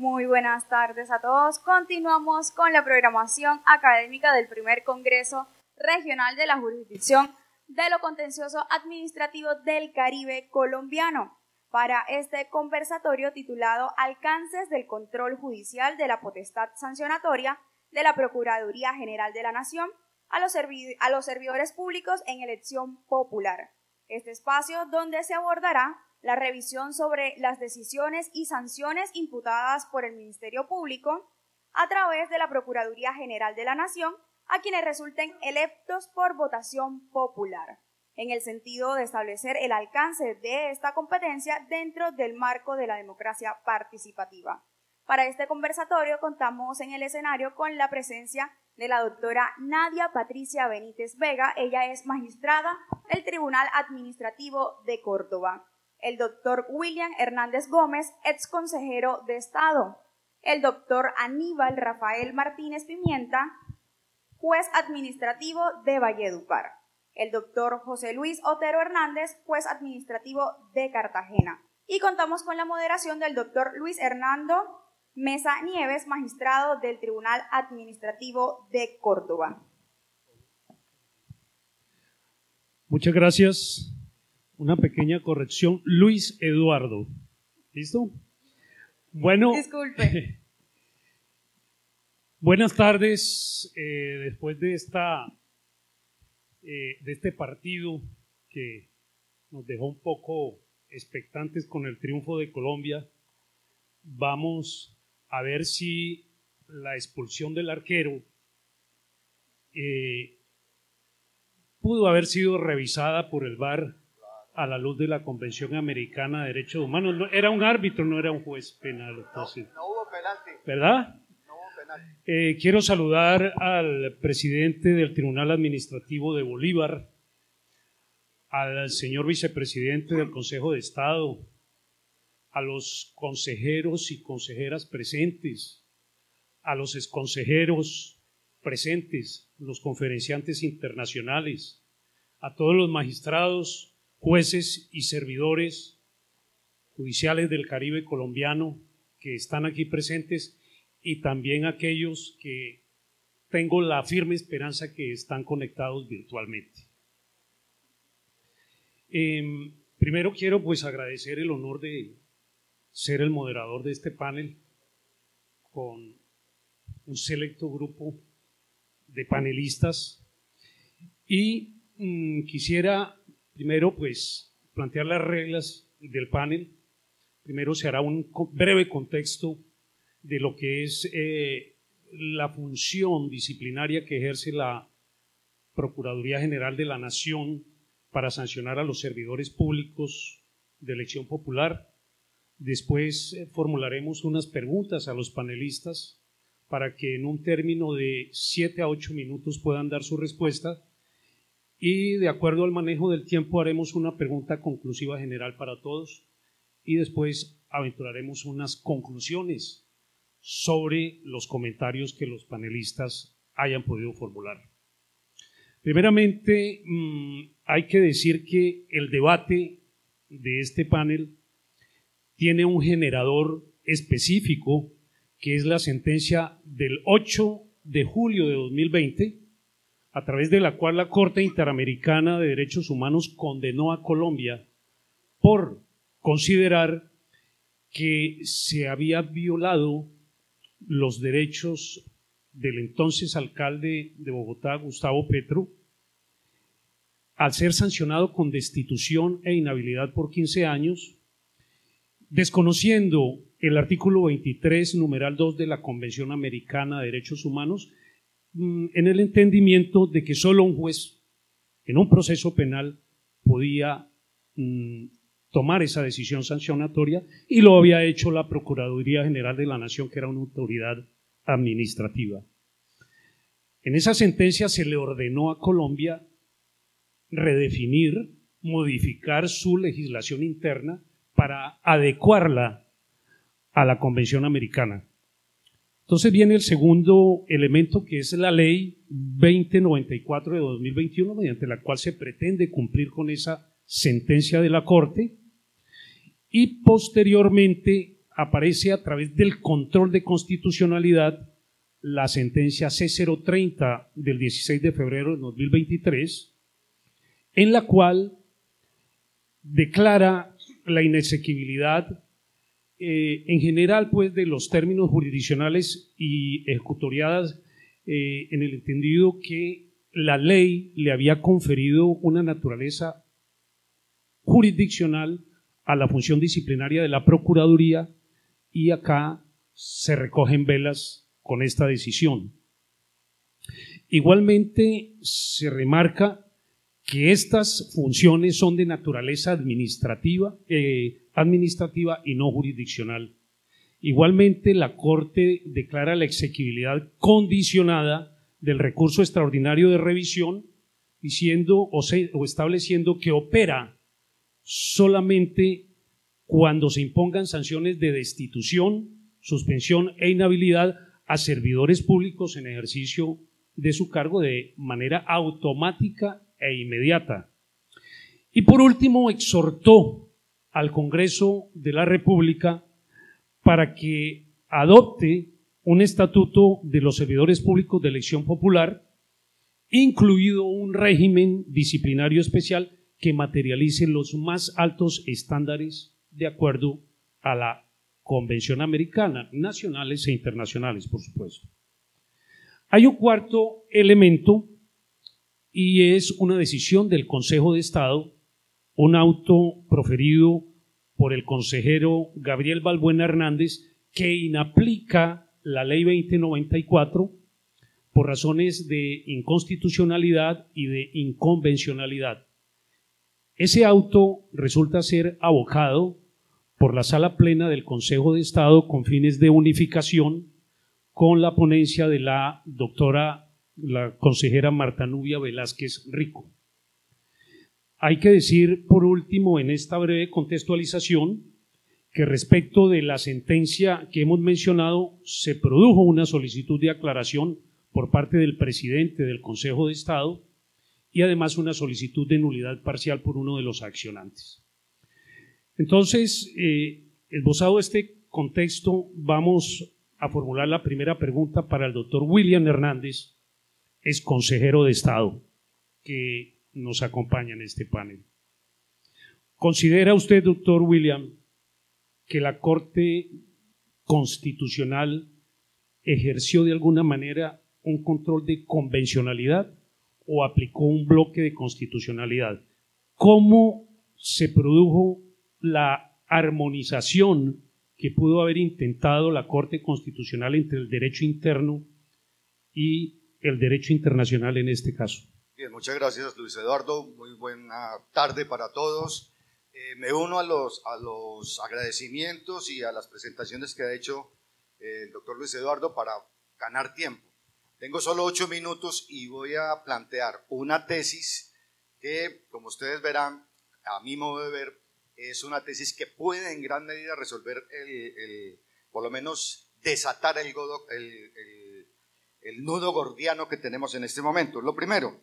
Muy buenas tardes a todos. Continuamos con la programación académica del primer Congreso Regional de la Jurisdicción de lo Contencioso Administrativo del Caribe Colombiano. Para este conversatorio titulado Alcances del control judicial de la potestad sancionatoria de la Procuraduría General de la Nación a los servidores públicos en elección popular. Este espacio donde se abordará la revisión sobre las decisiones y sanciones imputadas por el Ministerio Público a través de la Procuraduría General de la Nación a quienes resulten electos por votación popular, en el sentido de establecer el alcance de esta competencia dentro del marco de la democracia participativa. Para este conversatorio contamos en el escenario con la presencia de la doctora Nadia Patricia Benítez Vega. Ella es magistrada del Tribunal Administrativo de Córdoba. El doctor William Hernández Gómez, ex consejero de Estado. El doctor Aníbal Rafael Martínez Pimienta, juez administrativo de Valledupar. El doctor José Luis Otero Hernández, juez administrativo de Cartagena. Y contamos con la moderación del doctor Luis Hernando Mesa Nieves, magistrado del Tribunal Administrativo de Córdoba. Muchas gracias. Una pequeña corrección, Luis Eduardo. ¿Listo? Bueno, disculpe. Buenas tardes. Después de este partido que nos dejó un poco expectantes con el triunfo de Colombia, vamos a ver si la expulsión del arquero pudo haber sido revisada por el VAR a la luz de la Convención Americana de Derechos Humanos. No, era un árbitro, no era un juez penal. Entonces, no hubo penalti. ¿Verdad? No hubo penalti. Quiero saludar al presidente del Tribunal Administrativo de Bolívar, al señor vicepresidente del Consejo de Estado, a los consejeros y consejeras presentes, a los exconsejeros presentes, los conferenciantes internacionales, a todos los magistrados, jueces y servidores judiciales del Caribe colombiano que están aquí presentes y también aquellos que tengo la firme esperanza que están conectados virtualmente. Primero quiero pues agradecer el honor de ser el moderador de este panel con un selecto grupo de panelistas y quisiera primero pues plantear las reglas del panel. Primero se hará un breve contexto de lo que es la función disciplinaria que ejerce la Procuraduría General de la Nación para sancionar a los servidores públicos de elección popular. Después formularemos unas preguntas a los panelistas para que en un término de 7 a 8 minutos puedan dar su respuesta y de acuerdo al manejo del tiempo haremos una pregunta conclusiva general para todos y después aventuraremos unas conclusiones sobre los comentarios que los panelistas hayan podido formular. Primeramente, hay que decir que el debate de este panel tiene un generador específico que es la sentencia del 8 de julio de 2020, a través de la cual la Corte Interamericana de Derechos Humanos condenó a Colombia por considerar que se había violado los derechos del entonces alcalde de Bogotá, Gustavo Petro, al ser sancionado con destitución e inhabilidad por 15 años, desconociendo el artículo 23, numeral 2 de la Convención Americana de Derechos Humanos, en el entendimiento de que solo un juez en un proceso penal podía tomar esa decisión sancionatoria y lo había hecho la Procuraduría General de la Nación, que era una autoridad administrativa. En esa sentencia se le ordenó a Colombia redefinir, modificar su legislación interna para adecuarla a la Convención Americana. Entonces viene el segundo elemento, que es la Ley 2094 de 2021, mediante la cual se pretende cumplir con esa sentencia de la Corte, y posteriormente aparece a través del control de constitucionalidad la sentencia C030 del 16 de febrero de 2023, en la cual declara la inexequibilidad en general pues de los términos jurisdiccionales y ejecutoriadas en el entendido que la ley le había conferido una naturaleza jurisdiccional a la función disciplinaria de la Procuraduría, y acá se recogen velas con esta decisión. Igualmente se remarca que estas funciones son de naturaleza administrativa y no jurisdiccional. Igualmente, la Corte declara la exequibilidad condicionada del recurso extraordinario de revisión, diciendo o estableciendo que opera solamente cuando se impongan sanciones de destitución, suspensión e inhabilidad a servidores públicos en ejercicio de su cargo de manera automática e inmediata. Y por último, exhortó al Congreso de la República para que adopte un estatuto de los servidores públicos de elección popular, incluido un régimen disciplinario especial que materialice los más altos estándares de acuerdo a la Convención Americana, nacionales e internacionales, por supuesto. Hay un cuarto elemento y es una decisión del Consejo de Estado, un auto proferido por el consejero Gabriel Balbuena Hernández, que inaplica la Ley 2094 por razones de inconstitucionalidad y de inconvencionalidad. Ese auto resulta ser abocado por la Sala Plena del Consejo de Estado con fines de unificación con la ponencia de la doctora, la consejera Marta Nubia Velázquez Rico. Hay que decir, por último, en esta breve contextualización, que respecto de la sentencia que hemos mencionado, se produjo una solicitud de aclaración por parte del presidente del Consejo de Estado y además una solicitud de nulidad parcial por uno de los accionantes. Entonces, esbozado este contexto, vamos a formular la primera pregunta para el doctor William Hernández, es consejero de Estado, que nos acompaña en este panel. ¿Considera usted, doctor William, que la Corte Constitucional ejerció de alguna manera un control de convencionalidad o aplicó un bloque de constitucionalidad? ¿Cómo se produjo la armonización que pudo haber intentado la Corte Constitucional entre el derecho interno y el derecho internacional en este caso? Bien, muchas gracias, Luis Eduardo. Muy buena tarde para todos. Me uno a los agradecimientos y a las presentaciones que ha hecho el doctor Luis Eduardo para ganar tiempo. Tengo solo 8 minutos y voy a plantear una tesis que, como ustedes verán, a mi modo de ver, es una tesis que puede en gran medida resolver por lo menos desatar el nudo gordiano que tenemos en este momento. Lo primero,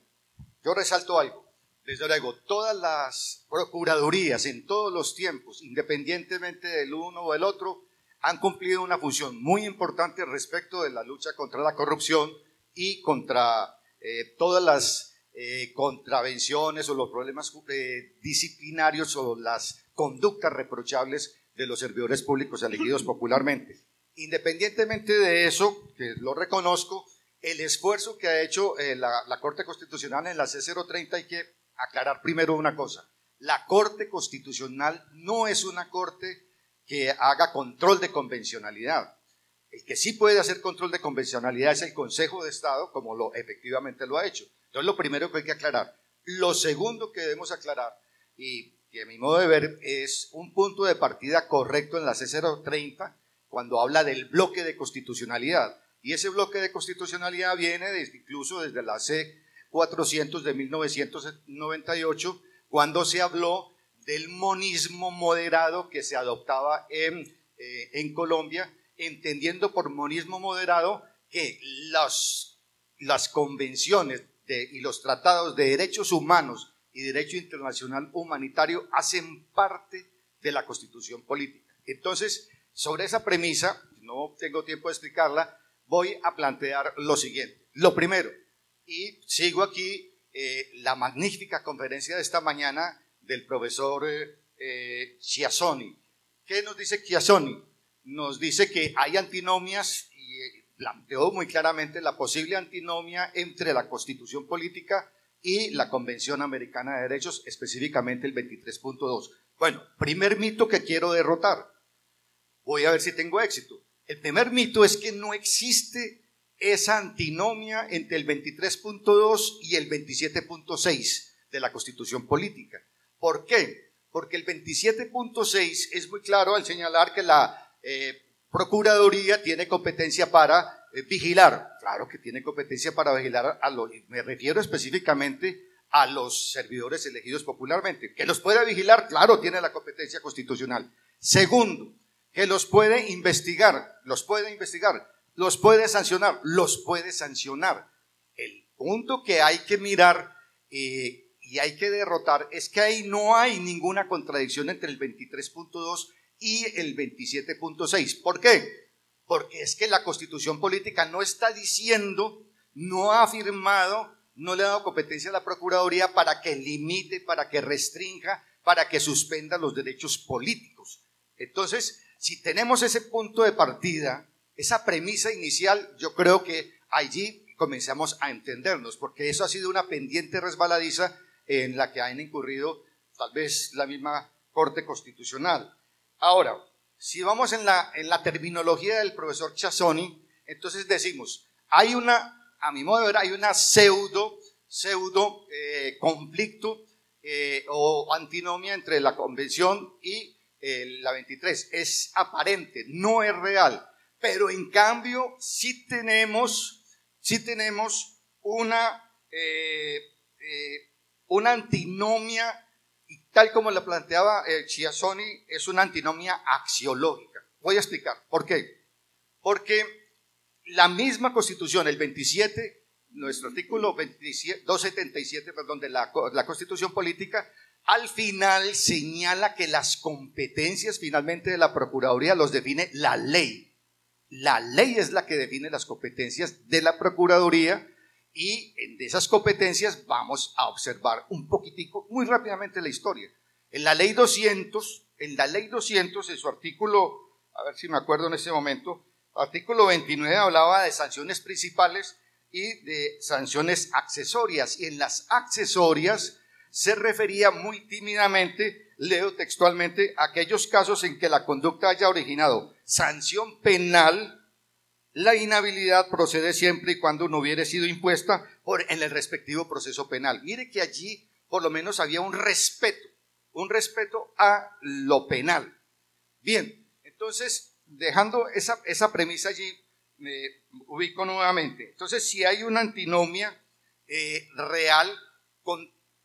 yo resalto algo. Desde luego, todas las procuradurías en todos los tiempos, independientemente del uno o del otro, han cumplido una función muy importante respecto de la lucha contra la corrupción y contra todas las contravenciones o los problemas disciplinarios o las conductas reprochables de los servidores públicos elegidos popularmente. Independientemente de eso, que lo reconozco, el esfuerzo que ha hecho la Corte Constitucional en la C030, hay que aclarar primero una cosa: la Corte Constitucional no es una corte que haga control de convencionalidad. El que sí puede hacer control de convencionalidad es el Consejo de Estado, como efectivamente lo ha hecho. Entonces, lo primero que hay que aclarar. Lo segundo que debemos aclarar, y que a mi modo de ver es un punto de partida correcto en la C030, cuando habla del bloque de constitucionalidad. Y ese bloque de constitucionalidad viene incluso desde la C400 de 1998, cuando se habló del monismo moderado que se adoptaba en Colombia, entendiendo por monismo moderado que las convenciones y los tratados de derechos humanos y derecho internacional humanitario hacen parte de la constitución política. Entonces, Sobre esa premisa, no tengo tiempo de explicarla, voy a plantear lo siguiente. Lo primero, y sigo aquí la magnífica conferencia de esta mañana del profesor Chiassoni. ¿Qué nos dice Chiassoni? Nos dice que hay antinomias y planteó muy claramente la posible antinomia entre la Constitución Política y la Convención Americana de Derechos, específicamente el 23.2. Bueno, primer mito que quiero derrotar. Voy a ver si tengo éxito. El primer mito es que no existe esa antinomia entre el 23.2 y el 27.6 de la Constitución Política. ¿Por qué? Porque el 27.6 es muy claro al señalar que la Procuraduría tiene competencia para vigilar. Claro que tiene competencia para vigilar me refiero específicamente a los servidores elegidos popularmente. ¿Que los puede vigilar? Claro, tiene la competencia constitucional. Segundo, que los puede investigar, los puede sancionar, los puede sancionar. El punto que hay que mirar y hay que derrotar es que ahí no hay ninguna contradicción entre el 23.2 y el 27.6. ¿Por qué? Porque es que la Constitución Política no está diciendo, no ha afirmado, no le ha dado competencia a la Procuraduría para que limite, para que restrinja, para que suspenda los derechos políticos. Entonces, si tenemos ese punto de partida, esa premisa inicial, yo creo que allí comenzamos a entendernos, porque eso ha sido una pendiente resbaladiza en la que han incurrido tal vez la misma Corte Constitucional. Ahora, si vamos en la terminología del profesor Chiassoni, entonces decimos, hay una, a mi modo de ver, hay una pseudo conflicto o antinomia entre la Convención y la 23. Es aparente, no es real, pero en cambio sí tenemos una antinomia, y tal como la planteaba Chiassoni, es una antinomia axiológica. Voy a explicar por qué. Porque la misma Constitución, el 27, nuestro artículo 277, perdón, de la Constitución Política, al final señala que las competencias finalmente de la Procuraduría los define la ley. La ley es la que define las competencias de la Procuraduría, y de esas competencias vamos a observar un poquitico, muy rápidamente, la historia. En la ley 200, en su artículo, a ver si me acuerdo en este momento, artículo 29 hablaba de sanciones principales y de sanciones accesorias, y en las accesorias se refería muy tímidamente, leo textualmente, a aquellos casos en que la conducta haya originado sanción penal. La inhabilidad procede siempre y cuando no hubiere sido impuesta en el respectivo proceso penal. Mire que allí por lo menos había un respeto a lo penal. Bien, entonces, dejando esa premisa allí, me ubico nuevamente. Entonces, si hay una antinomia real,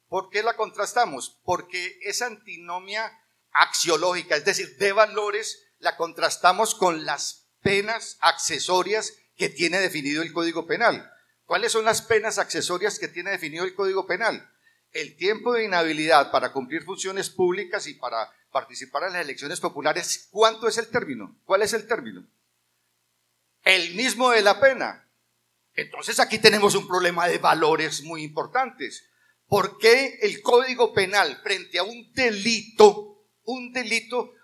¿por qué la contrastamos? Porque esa antinomia axiológica, es decir, de valores, la contrastamos con las penas accesorias que tiene definido el Código Penal. ¿Cuáles son las penas accesorias que tiene definido el Código Penal? El tiempo de inhabilidad para cumplir funciones públicas y para participar en las elecciones populares. ¿Cuánto es el término? ¿Cuál es el término? El mismo de la pena. Entonces aquí tenemos un problema de valores muy importantes. ¿Por qué el Código Penal frente a un delito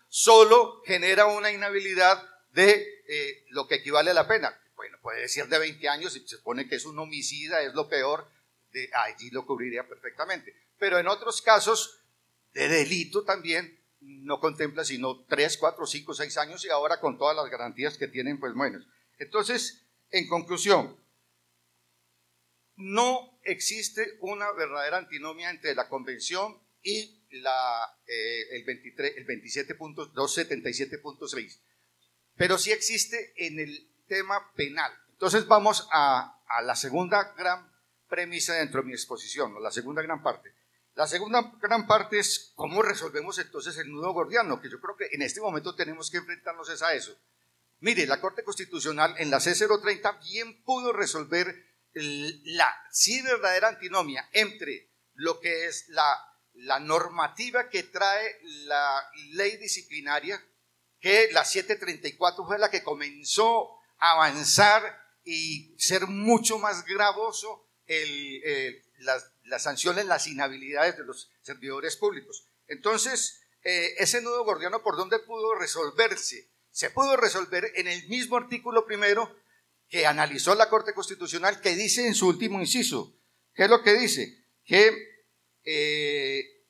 solo genera una inhabilidad de lo que equivale a la pena? Bueno, puede ser de 20 años, si se supone que es un homicida, es lo peor, allí lo cubriría perfectamente. Pero en otros casos de delito también no contempla sino 3, 4, 5, 6 años, y ahora con todas las garantías que tienen, pues bueno. Entonces, en conclusión, no existe una verdadera antinomia entre la Convención y el 277.6. Pero sí existe en el tema penal. Entonces vamos a la segunda gran premisa dentro de mi exposición, ¿no? La segunda gran parte. La segunda gran parte es cómo resolvemos entonces el nudo gordiano, que yo creo que en este momento tenemos que enfrentarnos a eso. Mire, la Corte Constitucional en la C030 bien pudo resolver la sí verdadera antinomia entre lo que es la normativa que trae la ley disciplinaria que la 734 fue la que comenzó a avanzar y ser mucho más gravoso las sanciones, las inhabilidades de los servidores públicos. Entonces, ese nudo gordiano, ¿por dónde pudo resolverse? Se pudo resolver en el mismo artículo primero que analizó la Corte Constitucional, que dice en su último inciso, ¿qué es lo que dice? Que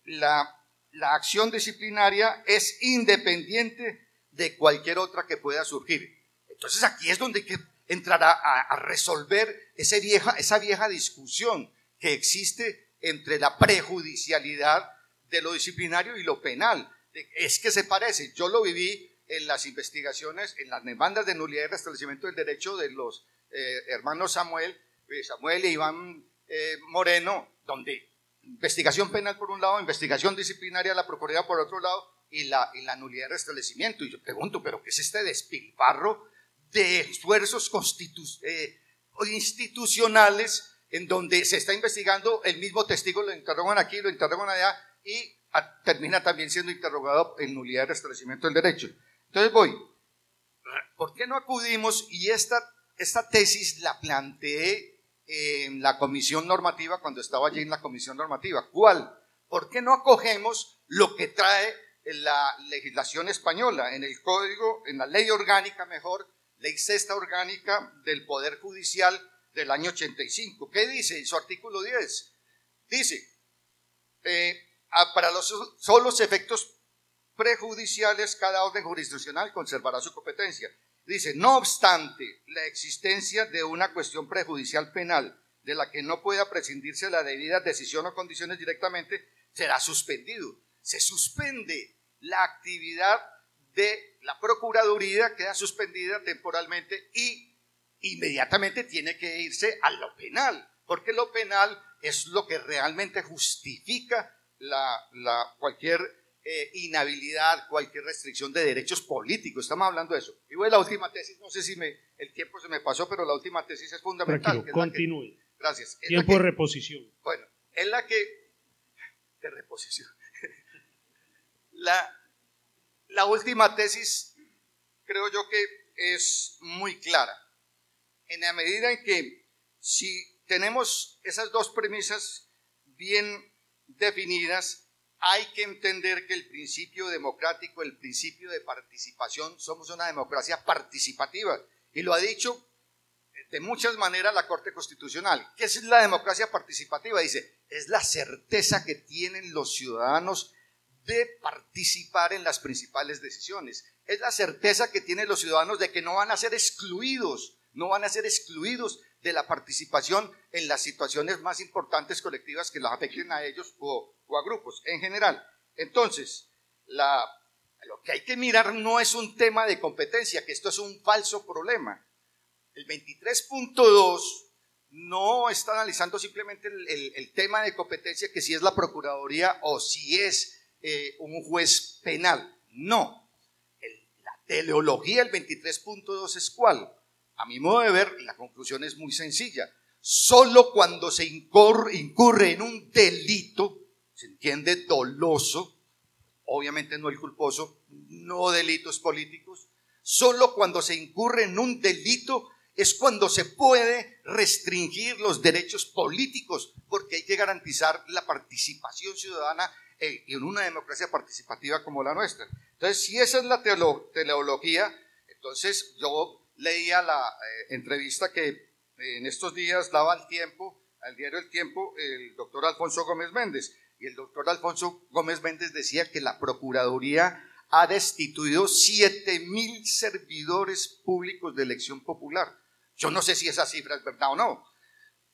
la acción disciplinaria es independiente de cualquier otra que pueda surgir. Entonces aquí es donde hay que entrar a resolver esa vieja discusión que existe entre la prejudicialidad de lo disciplinario y lo penal. Es que se parece, yo lo viví en las investigaciones, en las demandas de nulidad y restablecimiento del derecho de los hermanos Samuel e Iván Moreno, donde investigación penal por un lado, investigación disciplinaria de la Procuraduría por otro lado, y la nulidad de restablecimiento. Y yo pregunto, ¿pero qué es este despilfarro de esfuerzos institucionales en donde se está investigando el mismo testigo, lo interrogan aquí, lo interrogan allá, y termina también siendo interrogado en nulidad de restablecimiento del derecho? Entonces ¿por qué no acudimos? Y esta tesis la planteé en la comisión normativa cuando estaba allí en la comisión normativa. ¿Cuál? ¿Por qué no acogemos lo que trae la legislación española en el código, en la ley orgánica mejor, ley sexta orgánica del Poder Judicial del año 85? ¿Qué dice en su artículo 10? Dice, para los solos efectos prejudiciales, cada orden jurisdiccional conservará su competencia. Dice, no obstante la existencia de una cuestión prejudicial penal de la que no pueda prescindirse la debida decisión o condiciones directamente, será suspendido. Se suspende la actividad de la Procuraduría, queda suspendida temporalmente y inmediatamente tiene que irse a lo penal, porque lo penal es lo que realmente justifica cualquier inhabilidad, cualquier restricción de derechos políticos. Estamos hablando de eso. Y voy a la última tesis, no sé si el tiempo se me pasó, pero la última tesis es fundamental. Tranquilo, continúe. Gracias. Tiempo de reposición. Bueno, es la que... de reposición. La última tesis creo yo que es muy clara. En la medida en que si tenemos esas dos premisas bien definidas, hay que entender que el principio democrático, el principio de participación, somos una democracia participativa, y lo ha dicho de muchas maneras la Corte Constitucional. ¿Qué es la democracia participativa? Dice, es la certeza que tienen los ciudadanos de participar en las principales decisiones. Es la certeza que tienen los ciudadanos de que no van a ser excluidos, de la participación en las situaciones más importantes colectivas que los afecten a ellos o a grupos en general. Entonces, lo que hay que mirar no es un tema de competencia, que esto es un falso problema. El 23.2 no está analizando simplemente el tema de competencia, que si es la Procuraduría o si es un juez penal. No. La teleología del 23.2 es ¿cuál? A mi modo de ver, la conclusión es muy sencilla. Solo cuando se incurre en un delito, se entiende doloso, obviamente no el culposo, no delitos políticos, solo cuando se incurre en un delito es cuando se puede restringir los derechos políticos, porque hay que garantizar la participación ciudadana en una democracia participativa como la nuestra. Entonces, si esa es la teleología, entonces yo leía la entrevista que en estos días daba al diario El Tiempo, el doctor Alfonso Gómez Méndez, y el doctor Alfonso Gómez Méndez decía que la Procuraduría ha destituido 7.000 servidores públicos de elección popular. Yo no sé si esa cifra es verdad o no,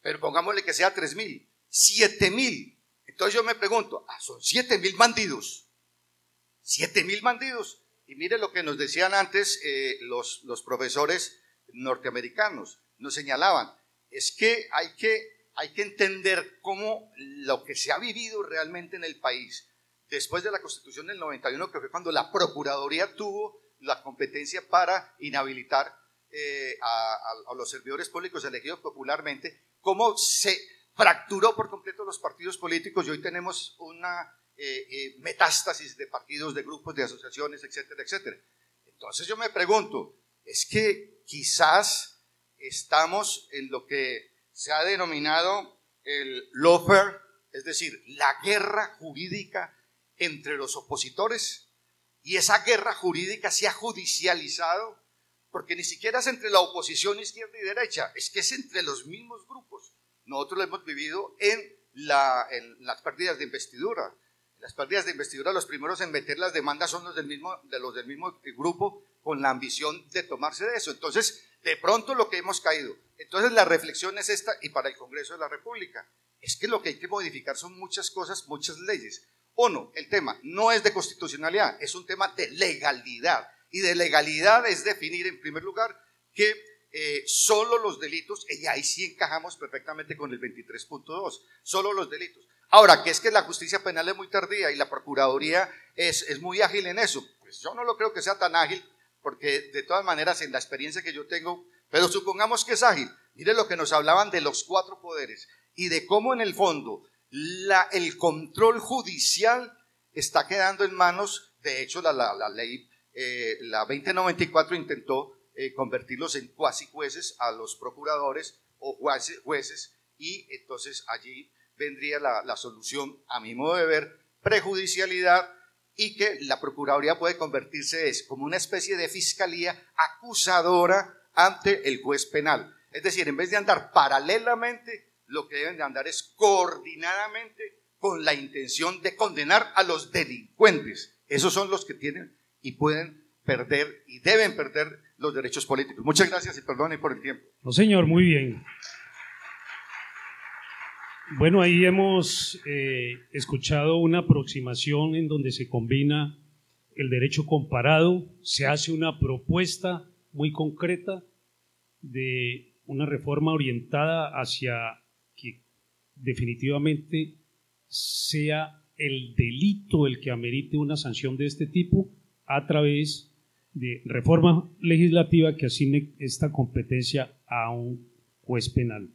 pero pongámosle que sea 3.000, 7.000. Entonces yo me pregunto, son 7.000 bandidos, 7.000 bandidos. Y mire lo que nos decían antes los profesores norteamericanos, nos señalaban, es que hay que entender cómo lo que se ha vivido realmente en el país después de la Constitución del 91, que fue cuando la Procuraduría tuvo la competencia para inhabilitar a los servidores públicos elegidos popularmente, cómo se fracturó por completo los partidos políticos, y hoy tenemos una metástasis de partidos, de grupos, de asociaciones, etcétera, etcétera. Entonces yo me pregunto, es que quizás estamos en lo que se ha denominado el lawfare, es decir, la guerra jurídica entre los opositores, y esa guerra jurídica se ha judicializado, porque ni siquiera es entre la oposición izquierda y derecha, es que es entre los mismos grupos. Nosotros lo hemos vivido en las pérdidas de investidura. En las pérdidas de investidura, los primeros en meter las demandas son los del mismo grupo, con la ambición de tomarse de eso. Entonces, de pronto lo que hemos caído. Entonces, la reflexión es esta, y para el Congreso de la República, es que lo que hay que modificar son muchas cosas, muchas leyes. Uno, el tema no es de constitucionalidad, es un tema de legalidad. Y de legalidad es definir, en primer lugar, que solo los delitos, y ahí sí encajamos perfectamente con el 23.2, solo los delitos. Ahora, que es que la justicia penal es muy tardía y la Procuraduría es muy ágil en eso, pues yo no lo creo que sea tan ágil, porque de todas maneras en la experiencia que yo tengo, pero supongamos que es ágil. Mire lo que nos hablaban de los 4 poderes y de cómo en el fondo el control judicial está quedando en manos, de hecho la ley, la 2094 intentó convertirlos en cuasi jueces a los procuradores o jueces, y entonces allí vendría la solución, a mi modo de ver, prejudicialidad, y que la Procuraduría puede convertirse como una especie de fiscalía acusadora ante el juez penal. Es decir, en vez de andar paralelamente, lo que deben de andar es coordinadamente con la intención de condenar a los delincuentes. Esos son los que tienen y pueden perder y deben perder los derechos políticos. Muchas gracias y perdone por el tiempo. No, señor, muy bien. Bueno, ahí hemos escuchado una aproximación en donde se combina el derecho comparado, se hace una propuesta muy concreta de una reforma orientada hacia que definitivamente sea el delito el que amerite una sanción de este tipo a través de reforma legislativa que asigne esta competencia a un juez penal.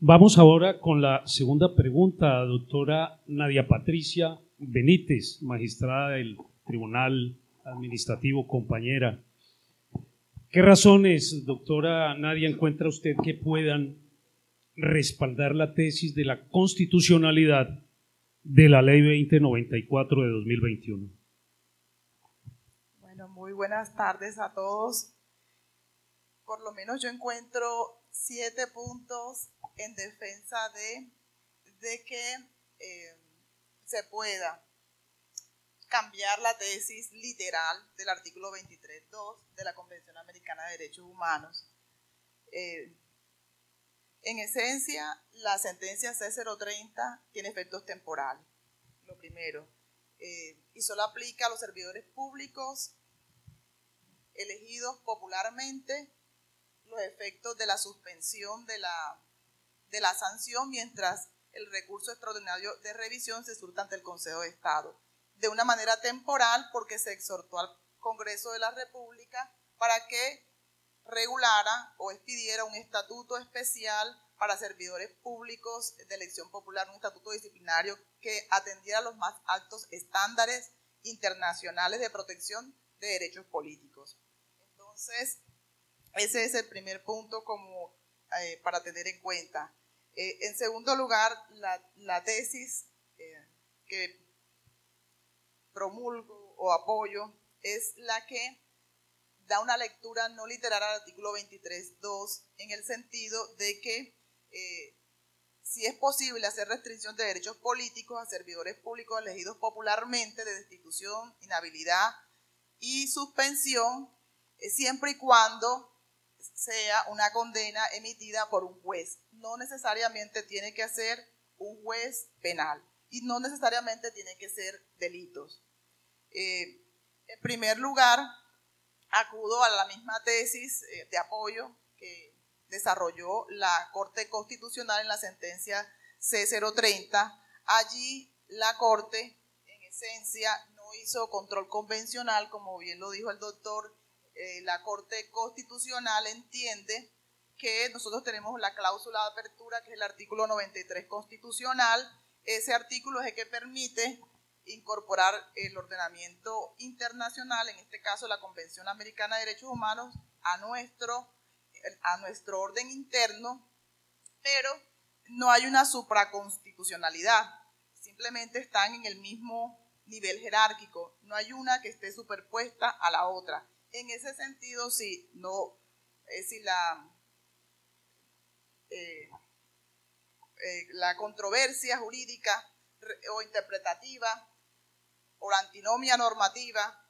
Vamos ahora con la segunda pregunta, doctora Nadia Patricia Benítez, magistrada del Tribunal Administrativo, compañera. ¿Qué razones, doctora Nadia, encuentra usted que puedan respaldar la tesis de la constitucionalidad de la Ley 2094 de 2021? Bueno, muy buenas tardes a todos. Por lo menos yo encuentro 7 puntos en defensa de que se pueda cambiar la tesis literal del artículo 23.2 de la Convención Americana de Derechos Humanos. En esencia, la sentencia C030 tiene efectos temporales, lo primero, y solo aplica a los servidores públicos elegidos popularmente los efectos de la suspensión de la sanción mientras el recurso extraordinario de revisión se surta ante el Consejo de Estado, de una manera temporal porque se exhortó al Congreso de la República para que regulara o expidiera un estatuto especial para servidores públicos de elección popular, un estatuto disciplinario que atendiera los más altos estándares internacionales de protección de derechos políticos. Entonces, ese es el primer punto como para tener en cuenta. En segundo lugar, la tesis que promulgo o apoyo es la que da una lectura no literal al artículo 23.2 en el sentido de que si es posible hacer restricción de derechos políticos a servidores públicos elegidos popularmente de destitución, inhabilidad y suspensión, siempre y cuando sea una condena emitida por un juez. No necesariamente tiene que ser un juez penal y no necesariamente tiene que ser delitos. En primer lugar, acudo a la misma tesis de apoyo que desarrolló la Corte Constitucional en la sentencia C030. Allí la Corte, en esencia, no hizo control convencional, como bien lo dijo el doctor. La Corte Constitucional entiende que nosotros tenemos la cláusula de apertura, que es el artículo 93 constitucional. Ese artículo es el que permite incorporar el ordenamiento internacional, en este caso la Convención Americana de Derechos Humanos, a nuestro orden interno, pero no hay una supraconstitucionalidad, simplemente están en el mismo nivel jerárquico, no hay una que esté superpuesta a la otra. En ese sentido, si la controversia jurídica o interpretativa o la antinomia normativa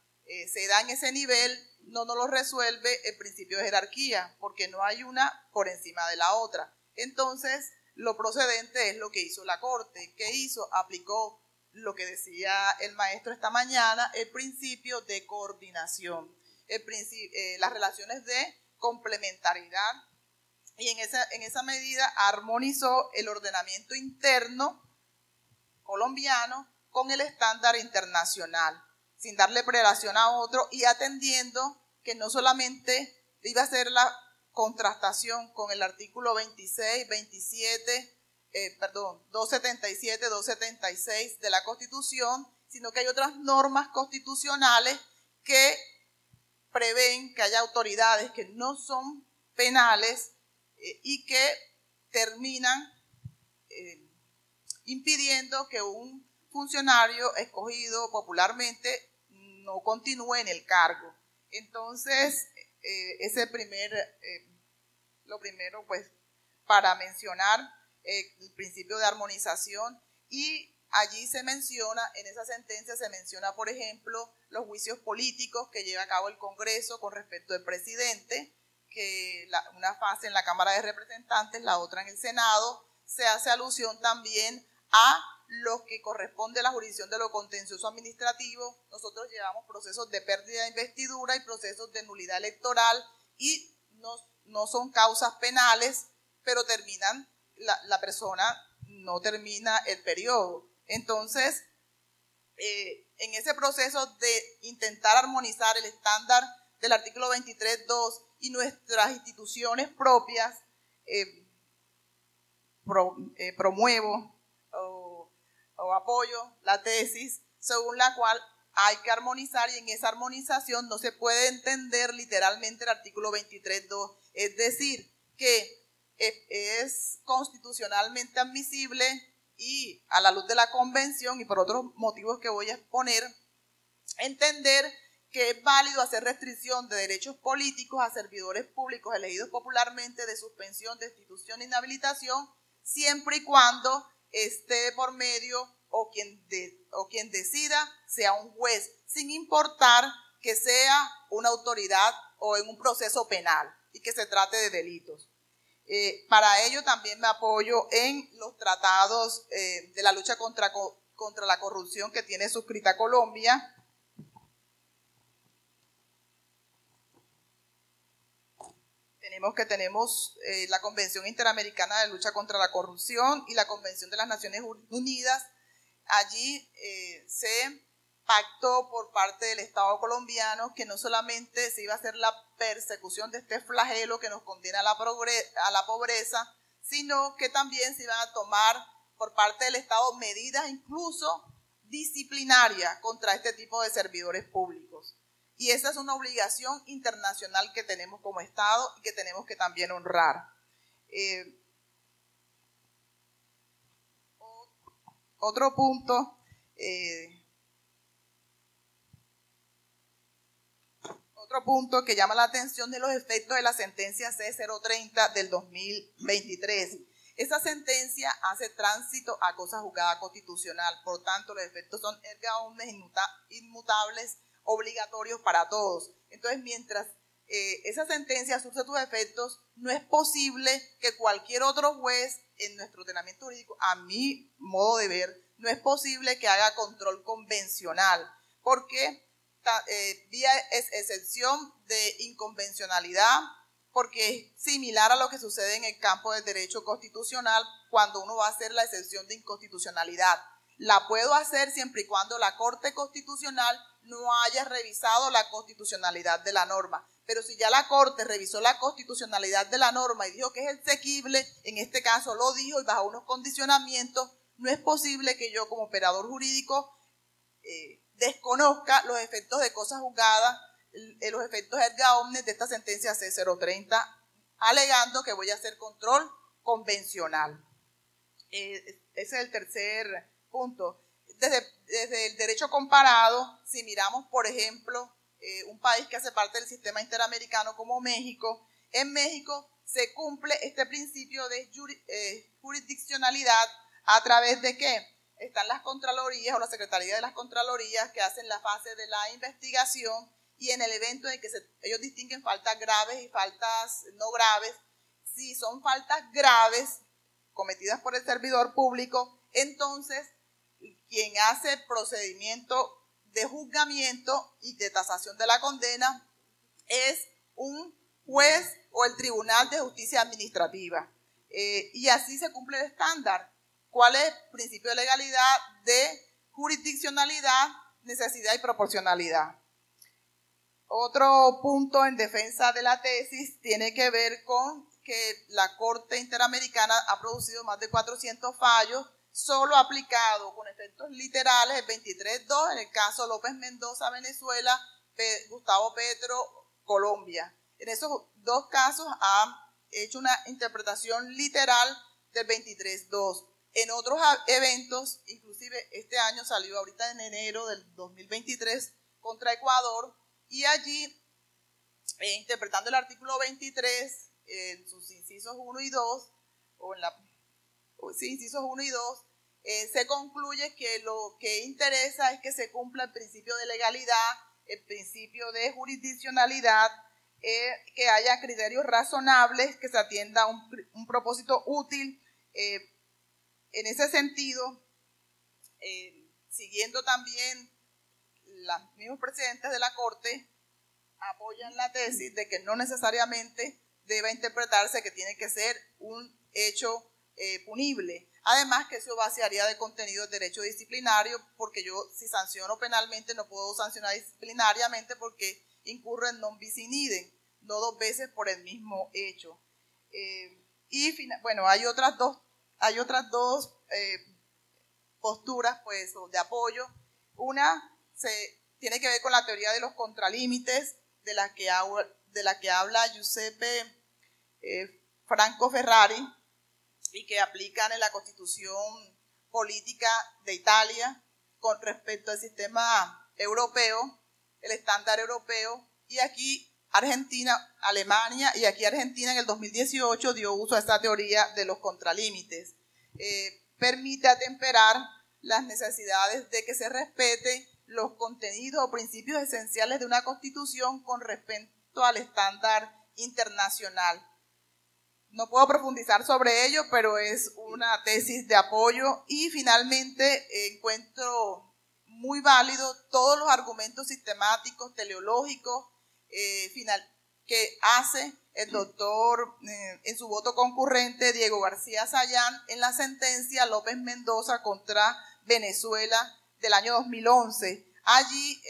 se da en ese nivel, no nos lo resuelve el principio de jerarquía, porque no hay una por encima de la otra. Entonces, lo procedente es lo que hizo la Corte. ¿Qué hizo? Aplicó lo que decía el maestro esta mañana, el principio de coordinación, las relaciones de complementariedad, y en esa medida armonizó el ordenamiento interno colombiano con el estándar internacional, sin darle prelación a otro y atendiendo que no solamente iba a ser la contrastación con el artículo 26, 27, 277, 276 de la Constitución, sino que hay otras normas constitucionales que prevén que haya autoridades que no son penales y que terminan impidiendo que un funcionario escogido popularmente no continúe en el cargo. Entonces, lo primero, pues, para mencionar el principio de armonización, y allí se menciona, en esa sentencia se menciona, por ejemplo, los juicios políticos que lleva a cabo el Congreso con respecto al presidente, que una fase en la Cámara de Representantes, la otra en el Senado. Se hace alusión también a lo que corresponde a la jurisdicción de lo contencioso administrativo. Nosotros llevamos procesos de pérdida de investidura y procesos de nulidad electoral, y no son causas penales, pero la persona no termina el periodo. Entonces, en ese proceso de intentar armonizar el estándar del artículo 23.2 y nuestras instituciones propias, promuevo o apoyo la tesis según la cual hay que armonizar, y en esa armonización no se puede entender literalmente el artículo 23.2, es decir, que es constitucionalmente admisible y a la luz de la Convención y por otros motivos que voy a exponer, entender que es válido hacer restricción de derechos políticos a servidores públicos elegidos popularmente, de suspensión, destitución e inhabilitación, siempre y cuando esté por medio o quien decida sea un juez, sin importar que sea una autoridad o en un proceso penal y que se trate de delitos. Para ello también me apoyo en los tratados de la lucha contra la corrupción que tiene suscrita Colombia. Tenemos la Convención Interamericana de Lucha contra la Corrupción y la Convención de las Naciones Unidas. Allí se pactó por parte del Estado colombiano que no solamente se iba a hacer la persecución de este flagelo que nos condena a la pobreza, sino que también se iban a tomar por parte del Estado medidas incluso disciplinarias contra este tipo de servidores públicos. Y esa es una obligación internacional que tenemos como Estado y que tenemos que también honrar. Otro punto, que llama la atención de los efectos de la sentencia C030 del 2023. Esa sentencia hace tránsito a cosa juzgada constitucional, por tanto los efectos son erga omnes inmutables, obligatorios para todos. Entonces, mientras esa sentencia surge sus efectos, no es posible que cualquier otro juez en nuestro ordenamiento jurídico, a mi modo de ver, no es posible que haga control convencional, porque vía excepción de inconvencionalidad, porque es similar a lo que sucede en el campo del derecho constitucional cuando uno va a hacer la excepción de inconstitucionalidad. La puedo hacer siempre y cuando la Corte Constitucional no haya revisado la constitucionalidad de la norma. Pero si ya la Corte revisó la constitucionalidad de la norma y dijo que es exequible, en este caso lo dijo y bajo unos condicionamientos, no es posible que yo como operador jurídico desconozca los efectos de cosa juzgada, los efectos erga omnes de esta sentencia C030, alegando que voy a hacer control convencional. Ese es el tercer punto. Desde el derecho comparado, si miramos, por ejemplo, un país que hace parte del sistema interamericano como México, en México se cumple este principio de jurisdiccionalidad a través de ¿qué? Están las contralorías o la secretaría de las contralorías que hacen la fase de la investigación, y en el evento en que ellos distinguen faltas graves y faltas no graves. Si son faltas graves cometidas por el servidor público, entonces quien hace procedimiento de juzgamiento y de tasación de la condena es un juez o el Tribunal de Justicia Administrativa. Y así se cumple el estándar. ¿Cuál es el principio de legalidad, de jurisdiccionalidad, necesidad y proporcionalidad? Otro punto en defensa de la tesis tiene que ver con que la Corte Interamericana ha producido más de 400 fallos, solo aplicado con efectos literales el 23.2, en el caso López Mendoza, Venezuela, Gustavo Petro, Colombia. En esos dos casos ha hecho una interpretación literal del 23.2. En otros eventos, inclusive este año salió ahorita en enero del 2023 contra Ecuador, y allí, interpretando el artículo 23, en sus incisos 1 y 2, incisos 1 y 2, se concluye que lo que interesa es que se cumpla el principio de legalidad, el principio de jurisdiccionalidad, que haya criterios razonables, que se atienda a un propósito útil. En ese sentido, siguiendo también los mismos presidentes de la Corte, apoyan la tesis de que no necesariamente debe interpretarse que tiene que ser un hecho punible. Además que eso vaciaría de contenido el derecho disciplinario, porque yo si sanciono penalmente no puedo sancionar disciplinariamente porque incurre en non bis in idem, no dos veces por el mismo hecho. Bueno, hay otras dos posturas pues, de apoyo. Una tiene que ver con la teoría de los contralímites, de la que habla Giuseppe Franco Ferrari, y que aplican en la Constitución Política de Italia con respecto al sistema europeo, el estándar europeo, y aquí Alemania, y aquí Argentina en el 2018 dio uso a esta teoría de los contralímites. Permite atemperar las necesidades de que se respete los contenidos o principios esenciales de una Constitución con respecto al estándar internacional. No puedo profundizar sobre ello, pero es una tesis de apoyo. Y finalmente encuentro muy válido todos los argumentos sistemáticos, teleológicos, que hace el doctor en su voto concurrente Diego García Sayán en la sentencia López Mendoza contra Venezuela del año 2011. Allí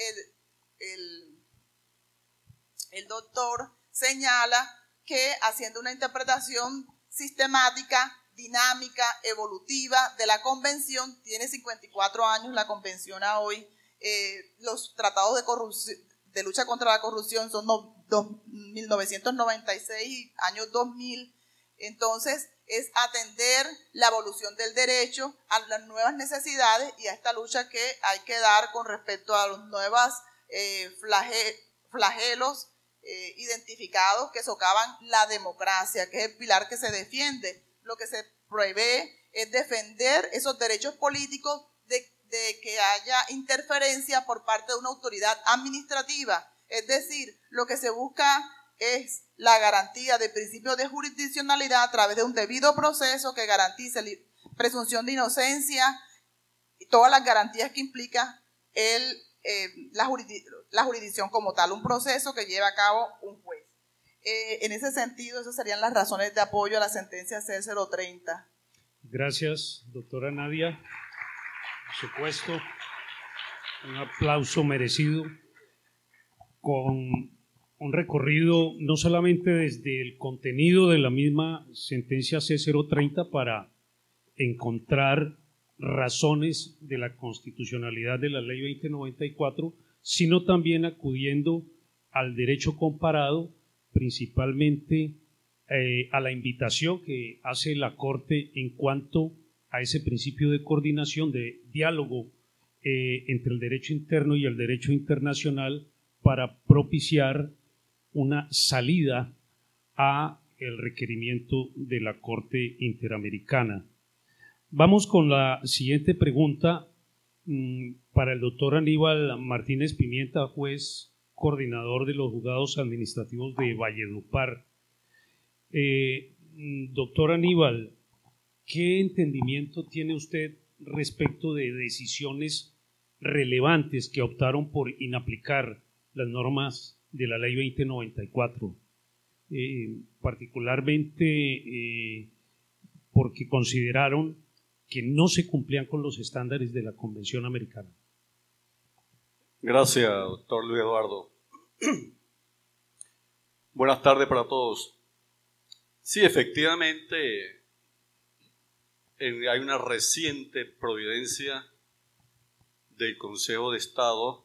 el doctor señala que haciendo una interpretación sistemática, dinámica, evolutiva de la convención, tiene 54 años la convención a hoy, los tratados de lucha contra la corrupción son 1996, años 2000, entonces es atender la evolución del derecho a las nuevas necesidades y a esta lucha que hay que dar con respecto a los nuevos flagelos identificados que socavan la democracia, que es el pilar que se defiende. Lo que se prevé es defender esos derechos políticos de que haya interferencia por parte de una autoridad administrativa. Es decir, lo que se busca es la garantía del principio de jurisdiccionalidad a través de un debido proceso que garantice la presunción de inocencia y todas las garantías que implica la jurisdicción como tal, un proceso que lleva a cabo un juez. En ese sentido, esas serían las razones de apoyo a la sentencia C030. Gracias, doctora Nadia. Por supuesto, un aplauso merecido, con un recorrido no solamente desde el contenido de la misma sentencia C030 para encontrar razones de la constitucionalidad de la Ley 2094, sino también acudiendo al derecho comparado, principalmente a la invitación que hace la Corte en cuanto a ese principio de coordinación, de diálogo entre el derecho interno y el derecho internacional para propiciar una salida a el requerimiento de la Corte Interamericana. Vamos con la siguiente pregunta para el doctor Aníbal Martínez Pimienta, juez coordinador de los juzgados administrativos de Valledupar. Doctor Aníbal, ¿qué entendimiento tiene usted respecto de decisiones relevantes que optaron por inaplicar las normas de la Ley 2094? Particularmente porque consideraron que no se cumplían con los estándares de la Convención Americana. Gracias, doctor Luis Eduardo. Buenas tardes para todos. Sí, efectivamente, hay una reciente providencia del Consejo de Estado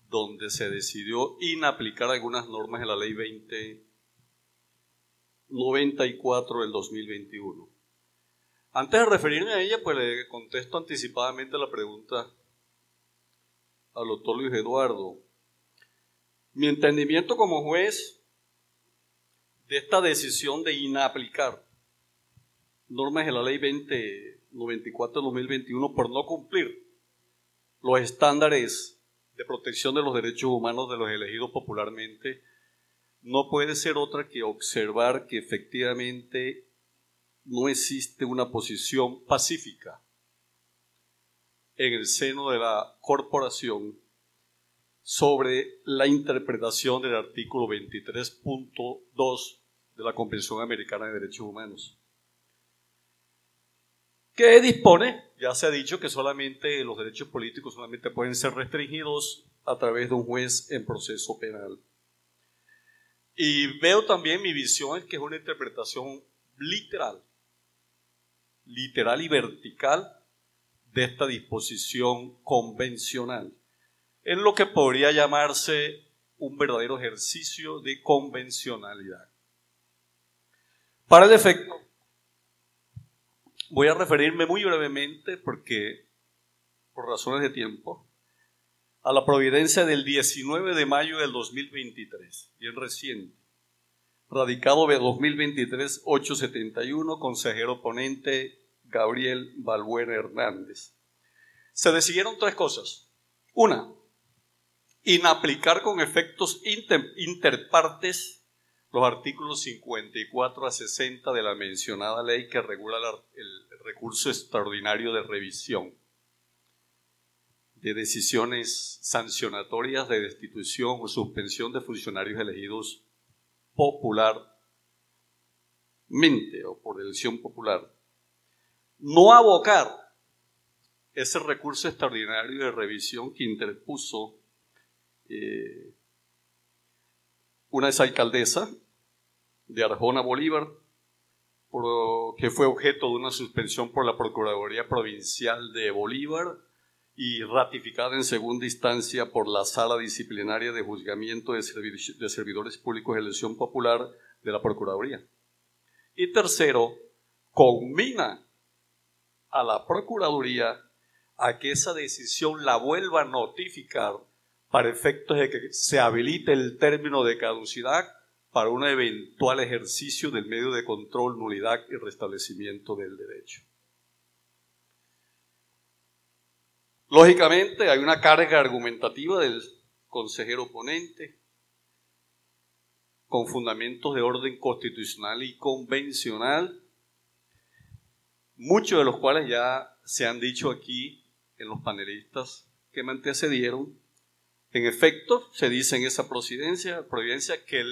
donde se decidió inaplicar algunas normas de la Ley 2094 del 2021. Antes de referirme a ella, pues le contesto anticipadamente la pregunta al doctor Luis Eduardo. Mi entendimiento como juez de esta decisión de inaplicar normas de la Ley 2094 del 2021 por no cumplir los estándares de protección de los derechos humanos de los elegidos popularmente, no puede ser otra que observar que efectivamente no existe una posición pacífica en el seno de la corporación sobre la interpretación del artículo 23.2 de la Convención Americana de Derechos Humanos, que dispone, ya se ha dicho, que solamente los derechos políticos solamente pueden ser restringidos a través de un juez en proceso penal. Y veo también, mi visión es que es una interpretación literal y vertical de esta disposición convencional, en lo que podría llamarse un verdadero ejercicio de convencionalidad. Para el efecto, voy a referirme muy brevemente, porque por razones de tiempo, a la providencia del 19 de mayo del 2023, bien reciente, radicado de 2023, 871, consejero ponente Gabriel Balbuena Hernández. Se decidieron tres cosas. Una, inaplicar con efectos interpartes los artículos 54 a 60 de la mencionada ley que regula el recurso extraordinario de revisión de decisiones sancionatorias de destitución o suspensión de funcionarios elegidos popularmente o por elección popular. No abocar ese recurso extraordinario de revisión que interpuso una exalcaldesa de Arjona, Bolívar, que fue objeto de una suspensión por la Procuraduría Provincial de Bolívar y ratificada en segunda instancia por la Sala Disciplinaria de Juzgamiento de Servidores Públicos de Elección Popular de la Procuraduría. Y tercero, conmina a la Procuraduría a que esa decisión la vuelva a notificar para efectos de que se habilite el término de caducidad para un eventual ejercicio del medio de control, nulidad y restablecimiento del derecho. Lógicamente hay una carga argumentativa del consejero ponente con fundamentos de orden constitucional y convencional, muchos de los cuales ya se han dicho aquí en los panelistas que me antecedieron. En efecto, se dice en esa providencia que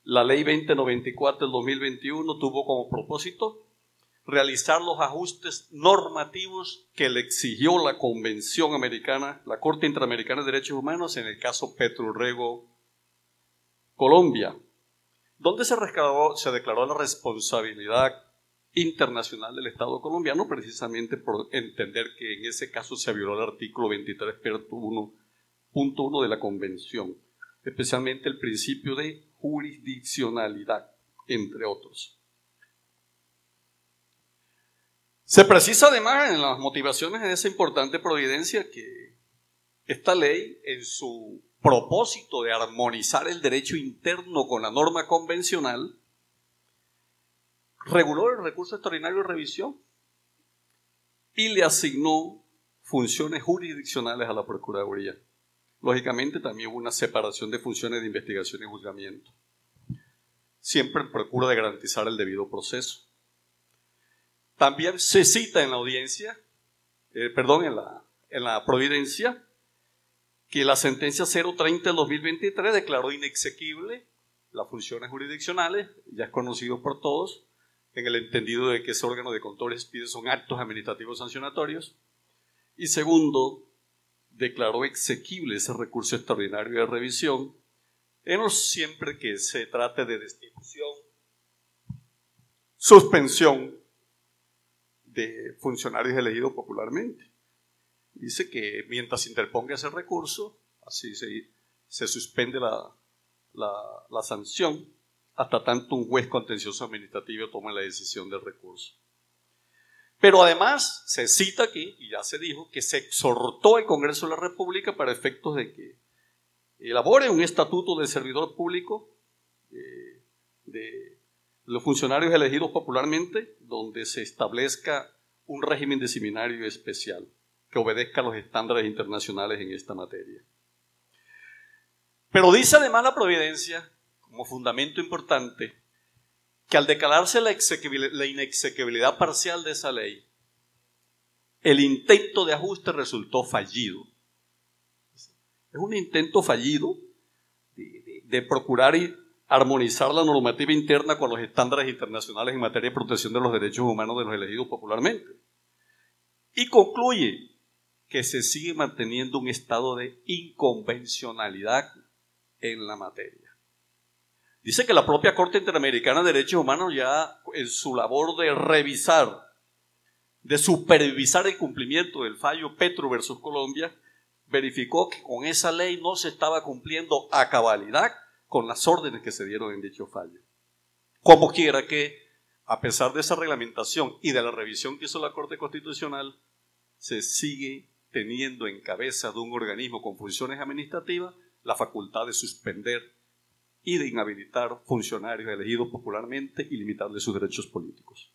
la ley 2094 del 2021 tuvo como propósito realizar los ajustes normativos que le exigió la Convención Americana, la Corte Interamericana de Derechos Humanos, en el caso Petrorrego, Colombia, donde se declaró la responsabilidad internacional del Estado colombiano, precisamente por entender que en ese caso se violó el artículo 23.1 de la Convención, especialmente el principio de jurisdiccionalidad, entre otros. Se precisa además en las motivaciones de esa importante providencia que esta ley, en su propósito de armonizar el derecho interno con la norma convencional, reguló el recurso extraordinario de revisión y le asignó funciones jurisdiccionales a la Procuraduría. Lógicamente también hubo una separación de funciones de investigación y juzgamiento, siempre en procura de garantizar el debido proceso. También se cita en la audiencia, en la providencia, que la sentencia 030 del 2023 declaró inexequible las funciones jurisdiccionales, ya es conocido por todos, en el entendido de que ese órgano de control expide son actos administrativos sancionatorios. Y segundo, declaró exequible ese recurso extraordinario de revisión, siempre que se trate de destitución, suspensión de funcionarios elegidos popularmente. Dice que mientras se interponga ese recurso, así se suspende la sanción hasta tanto un juez contencioso administrativo tome la decisión del recurso. Pero además se cita aquí, y ya se dijo, que se exhortó al Congreso de la República para efectos de que elabore un estatuto del servidor público de los funcionarios elegidos popularmente, donde se establezca un régimen disciplinario especial que obedezca a los estándares internacionales en esta materia. Pero dice además la providencia, como fundamento importante, que al declararse la inexequibilidad parcial de esa ley, el intento de ajuste resultó fallido. Es un intento fallido de procurar armonizar la normativa interna con los estándares internacionales en materia de protección de los derechos humanos de los elegidos popularmente. Y concluye que se sigue manteniendo un estado de inconvencionalidad en la materia. Dice que la propia Corte Interamericana de Derechos Humanos ya en su labor de revisar, de supervisar el cumplimiento del fallo Petro versus Colombia, verificó que con esa ley no se estaba cumpliendo a cabalidad con las órdenes que se dieron en dicho fallo. Como quiera que, a pesar de esa reglamentación y de la revisión que hizo la Corte Constitucional, se sigue teniendo en cabeza de un organismo con funciones administrativas la facultad de suspender y de inhabilitar funcionarios elegidos popularmente y limitarles sus derechos políticos.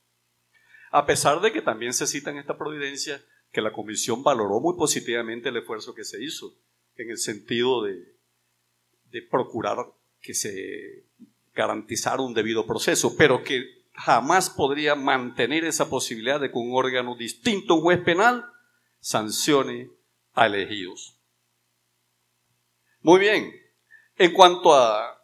A pesar de que también se cita en esta providencia que la Comisión valoró muy positivamente el esfuerzo que se hizo en el sentido de procurar que se garantizara un debido proceso, pero que jamás podría mantener esa posibilidad de que un órgano distinto a un juez penal sancione a elegidos. Muy bien, en cuanto a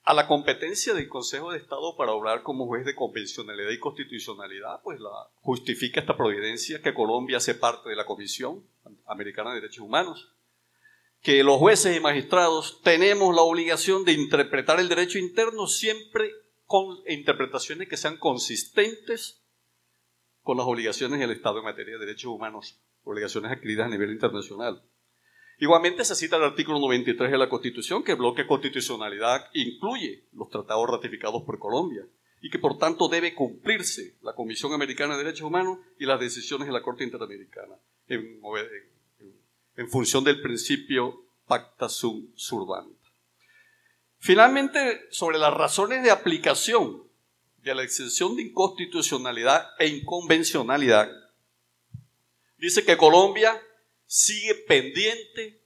la competencia del Consejo de Estado para obrar como juez de convencionalidad y constitucionalidad, pues justifica esta providencia que Colombia hace parte de la Comisión Americana de Derechos Humanos, que los jueces y magistrados tenemos la obligación de interpretar el derecho interno siempre con interpretaciones que sean consistentes con las obligaciones del Estado en materia de derechos humanos, obligaciones adquiridas a nivel internacional. Igualmente se cita el artículo 93 de la Constitución, que el bloque de constitucionalidad incluye los tratados ratificados por Colombia y que por tanto debe cumplirse la Comisión Americana de Derechos Humanos y las decisiones de la Corte Interamericana en función del principio pacta sunt servanda. Finalmente, sobre las razones de aplicación de la exención de inconstitucionalidad e inconvencionalidad, dice que Colombia sigue pendiente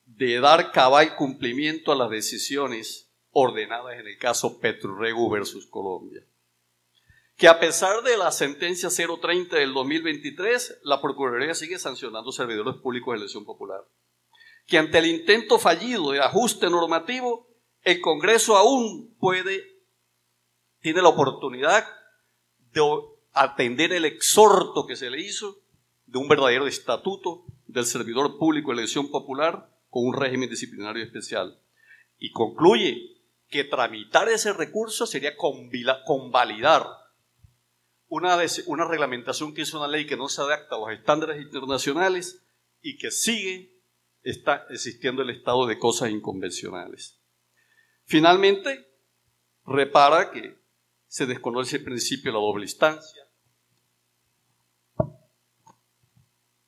de dar cabal cumplimiento a las decisiones ordenadas en el caso Petrorrego versus Colombia. Que a pesar de la sentencia 030 del 2023, la Procuraduría sigue sancionando servidores públicos de elección popular. Que ante el intento fallido de ajuste normativo, el Congreso aún tiene la oportunidad de atender el exhorto que se le hizo de un verdadero estatuto del servidor público de elección popular con un régimen disciplinario especial. Y concluye que tramitar ese recurso sería convalidar una reglamentación que es una ley que no se adapta a los estándares internacionales y que está existiendo el estado de cosas inconvencionales. Finalmente, repara que se desconoce el principio de la doble instancia.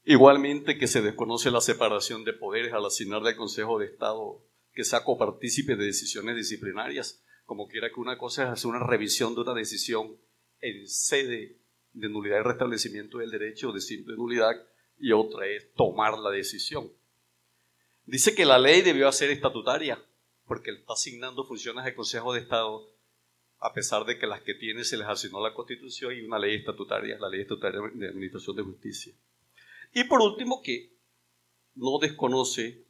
Igualmente que se desconoce la separación de poderes al asignarle al Consejo de Estado que sea copartícipe de decisiones disciplinarias, como quiera que una cosa es hacer una revisión de una decisión en sede de nulidad y restablecimiento del derecho de simple nulidad y otra es tomar la decisión. Dice que la ley debió ser estatutaria porque está asignando funciones al Consejo de Estado a pesar de que las que tiene se les asignó la Constitución y una ley estatutaria, la Ley Estatutaria de Administración de Justicia. Y por último, que no desconoce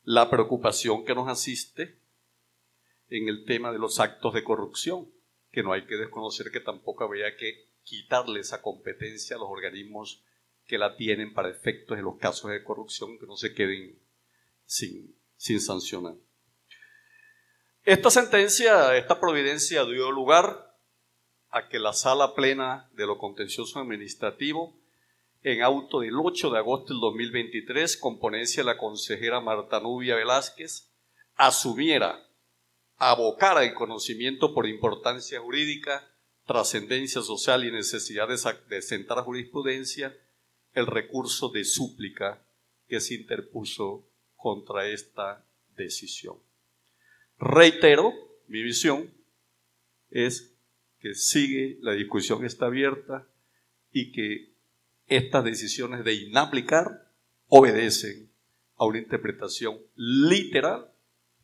la preocupación que nos asiste en el tema de los actos de corrupción, que no hay que desconocer que tampoco habría que quitarle esa competencia a los organismos que la tienen para efectos de los casos de corrupción, que no se queden sin sancionar. Esta sentencia, esta providencia dio lugar a que la Sala Plena de lo Contencioso Administrativo, en auto del 8 de agosto del 2023, con ponencia de la consejera Marta Nubia Velázquez, asumiera, abocara el conocimiento por importancia jurídica, trascendencia social y necesidad de sentar jurisprudencia, el recurso de súplica que se interpuso contra esta decisión. Reitero, mi visión es que la discusión está abierta y que estas decisiones de inaplicar obedecen a una interpretación literal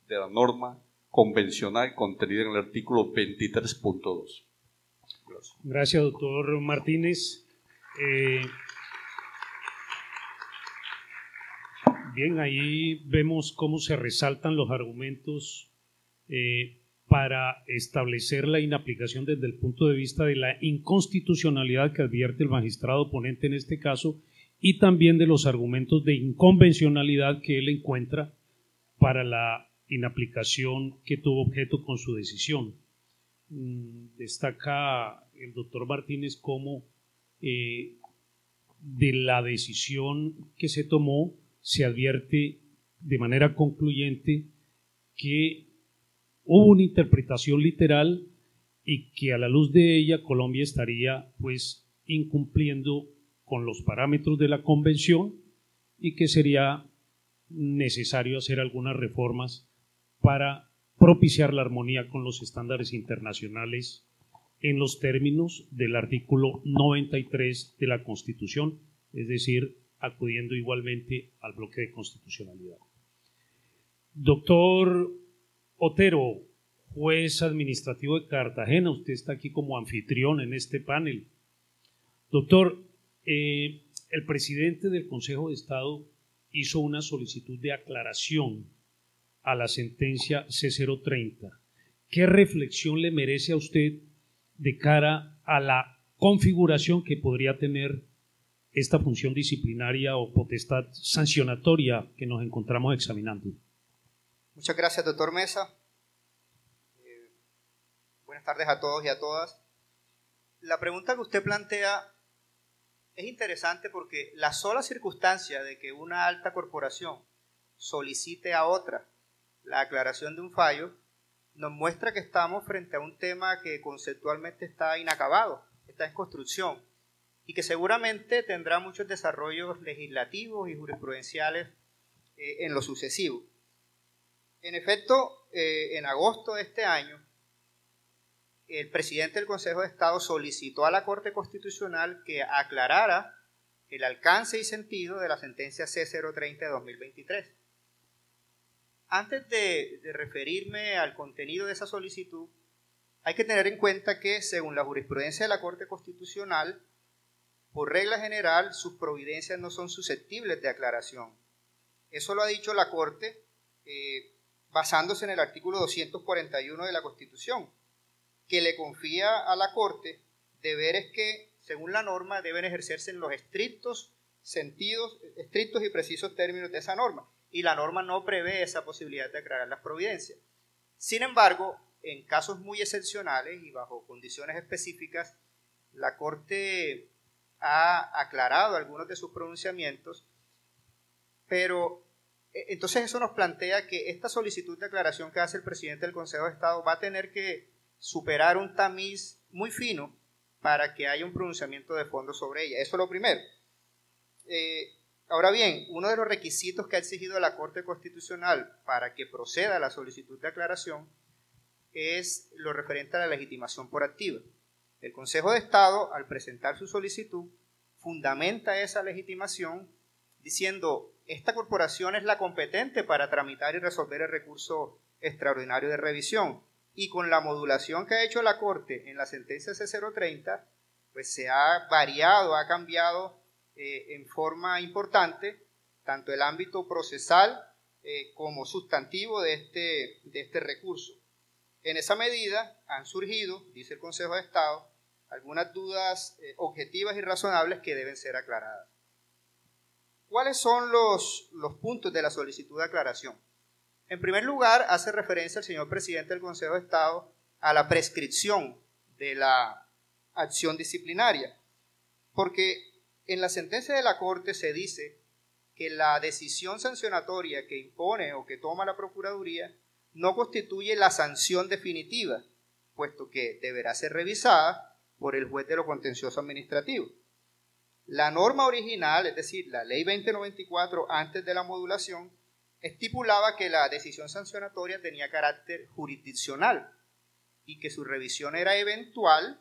de la norma convencional contenida en el artículo 23.2. Gracias. Gracias, doctor Martínez. Bien, ahí vemos cómo se resaltan los argumentos para establecer la inaplicación desde el punto de vista de la inconstitucionalidad que advierte el magistrado ponente en este caso y también de los argumentos de inconvencionalidad que él encuentra para la inaplicación que tuvo objeto con su decisión. Destaca el doctor Martínez cómo de la decisión que se tomó se advierte de manera concluyente que hubo una interpretación literal y que a la luz de ella Colombia estaría pues incumpliendo con los parámetros de la convención y que sería necesario hacer algunas reformas para propiciar la armonía con los estándares internacionales en los términos del artículo 93 de la Constitución, es decir, acudiendo igualmente al bloque de constitucionalidad. Doctor Otero, juez administrativo de Cartagena, usted está aquí como anfitrión en este panel. Doctor, el presidente del Consejo de Estado hizo una solicitud de aclaración a la sentencia C030. ¿Qué reflexión le merece a usted de cara a la configuración que podría tener esta función disciplinaria o potestad sancionatoria que nos encontramos examinando? Muchas gracias, doctor Mesa. Buenas tardes a todos y a todas. La pregunta que usted plantea es interesante porque la sola circunstancia de que una alta corporación solicite a otra la aclaración de un fallo nos muestra que estamos frente a un tema que conceptualmente está inacabado, está en construcción y que seguramente tendrá muchos desarrollos legislativos y jurisprudenciales en lo sucesivo. En efecto, en agosto de este año, el presidente del Consejo de Estado solicitó a la Corte Constitucional que aclarara el alcance y sentido de la sentencia C030 de 2023. Antes de referirme al contenido de esa solicitud, hay que tener en cuenta que, según la jurisprudencia de la Corte Constitucional, por regla general, sus providencias no son susceptibles de aclaración. Eso lo ha dicho la Corte basándose en el artículo 241 de la Constitución, que le confía a la Corte deberes que, según la norma, deben ejercerse en los estrictos y precisos términos de esa norma, y la norma no prevé esa posibilidad de aclarar las providencias. Sin embargo, en casos muy excepcionales y bajo condiciones específicas, la Corte ha aclarado algunos de sus pronunciamientos, pero entonces eso nos plantea que esta solicitud de aclaración que hace el presidente del Consejo de Estado va a tener que superar un tamiz muy fino para que haya un pronunciamiento de fondo sobre ella. Eso es lo primero. Ahora bien, uno de los requisitos que ha exigido la Corte Constitucional para que proceda a la solicitud de aclaración es lo referente a la legitimación por activa. El Consejo de Estado, al presentar su solicitud, fundamenta esa legitimación diciendo: esta corporación es la competente para tramitar y resolver el recurso extraordinario de revisión, y con la modulación que ha hecho la Corte en la sentencia C030, pues se ha variado, ha cambiado en forma importante tanto el ámbito procesal como sustantivo de este recurso. En esa medida han surgido, dice el Consejo de Estado, algunas dudas objetivas y razonables que deben ser aclaradas. ¿Cuáles son los puntos de la solicitud de aclaración? En primer lugar, hace referencia el señor presidente del Consejo de Estado a la prescripción de la acción disciplinaria, porque en la sentencia de la Corte se dice que la decisión sancionatoria que impone o que toma la Procuraduría no constituye la sanción definitiva, puesto que deberá ser revisada por el juez de lo contencioso administrativo. La norma original, es decir, la Ley 2094, antes de la modulación, estipulaba que la decisión sancionatoria tenía carácter jurisdiccional y que su revisión era eventual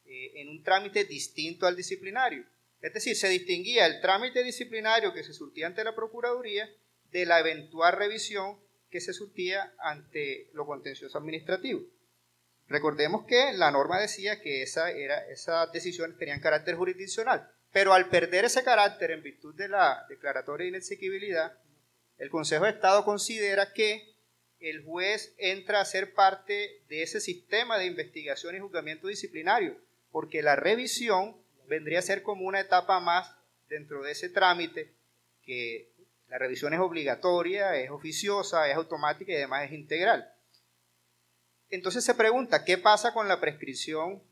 en un trámite distinto al disciplinario. Es decir, se distinguía el trámite disciplinario que se surtía ante la Procuraduría de la eventual revisión que se surtía ante lo contencioso administrativo. Recordemos que la norma decía que esas decisiones tenían carácter jurisdiccional, pero al perder ese carácter en virtud de la declaratoria de inexequibilidad, el Consejo de Estado considera que el juez entra a ser parte de ese sistema de investigación y juzgamiento disciplinario, porque la revisión vendría a ser como una etapa más dentro de ese trámite, que la revisión es obligatoria, es oficiosa, es automática y además es integral. Entonces se pregunta, ¿qué pasa con la prescripción